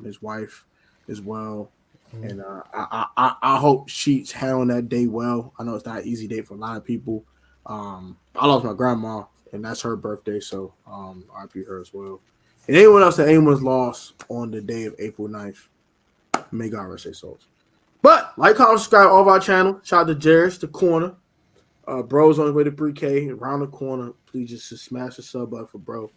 his wife as well. Mm-hmm. And I hope she's handling that day well. I know it's not an easy day for a lot of people. I lost my grandma, and that's her birthday, so RIP her as well. And anyone else that anyone's lost on the day of April 9th, may God rest their souls. But like, comment, subscribe all of our channel. Shout out to Jairus, the corner. Bro's on his way to 3K, around the corner. Please just smash the sub button for bro.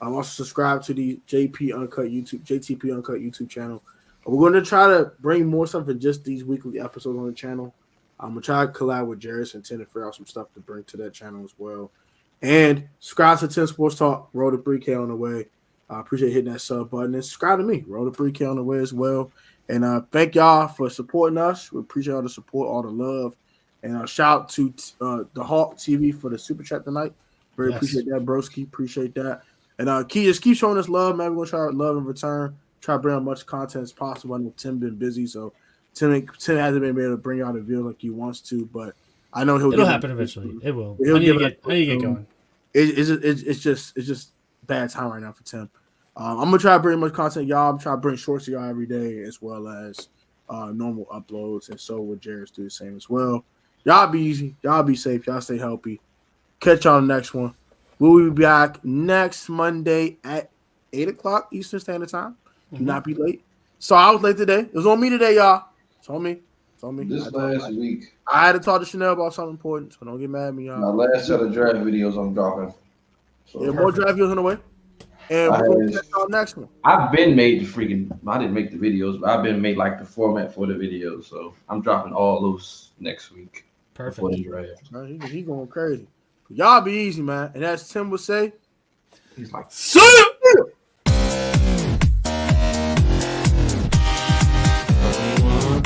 Also subscribe to the JTP Uncut YouTube channel. We're going to try to bring more stuff than just these weekly episodes on the channel. I'm going to try to collab with Jairus and 10 to figure out some stuff to bring to that channel as well. And subscribe to 10 Sports Talk, Road to 3K on the way. I appreciate hitting that sub button. And subscribe to me, Road to 3K on the way as well. And thank y'all for supporting us. We appreciate all the support, all the love. And shout out to the Hawk TV for the super chat tonight. Very appreciate that, broski. Appreciate that. And Key, just keep showing us love, man. We're going to try to love in return. Try to bring out much content as possible. I know Tim been busy, so Tim hasn't been able to bring out a video like he wants to, but I know it'll happen eventually. It will. I need to get going. It's just bad time right now for Tim. I'm gonna try to bring much content, y'all. I'm trying to bring shorts to y'all every day, as well as normal uploads, and so will Jairus do the same as well. Y'all be easy. Y'all be safe. Y'all stay healthy. Catch y'all on the next one. We'll be back next Monday at 8 o'clock Eastern Standard Time. Do not be late. So I was late today. It was on me today, y'all. It's on me. This last week, I had to talk to Chanel about something important, so don't get mad at me, y'all. My last set of draft videos I'm dropping. So yeah, more draft videos on the way. And we're going to catch y'all next one. I've been made the freaking. I didn't make the videos, but I've been made like the format for the videos. So I'm dropping all those next week. Perfect. For the draft. He going crazy. Y'all be easy, man. And as Tim would say, he's like, see ya!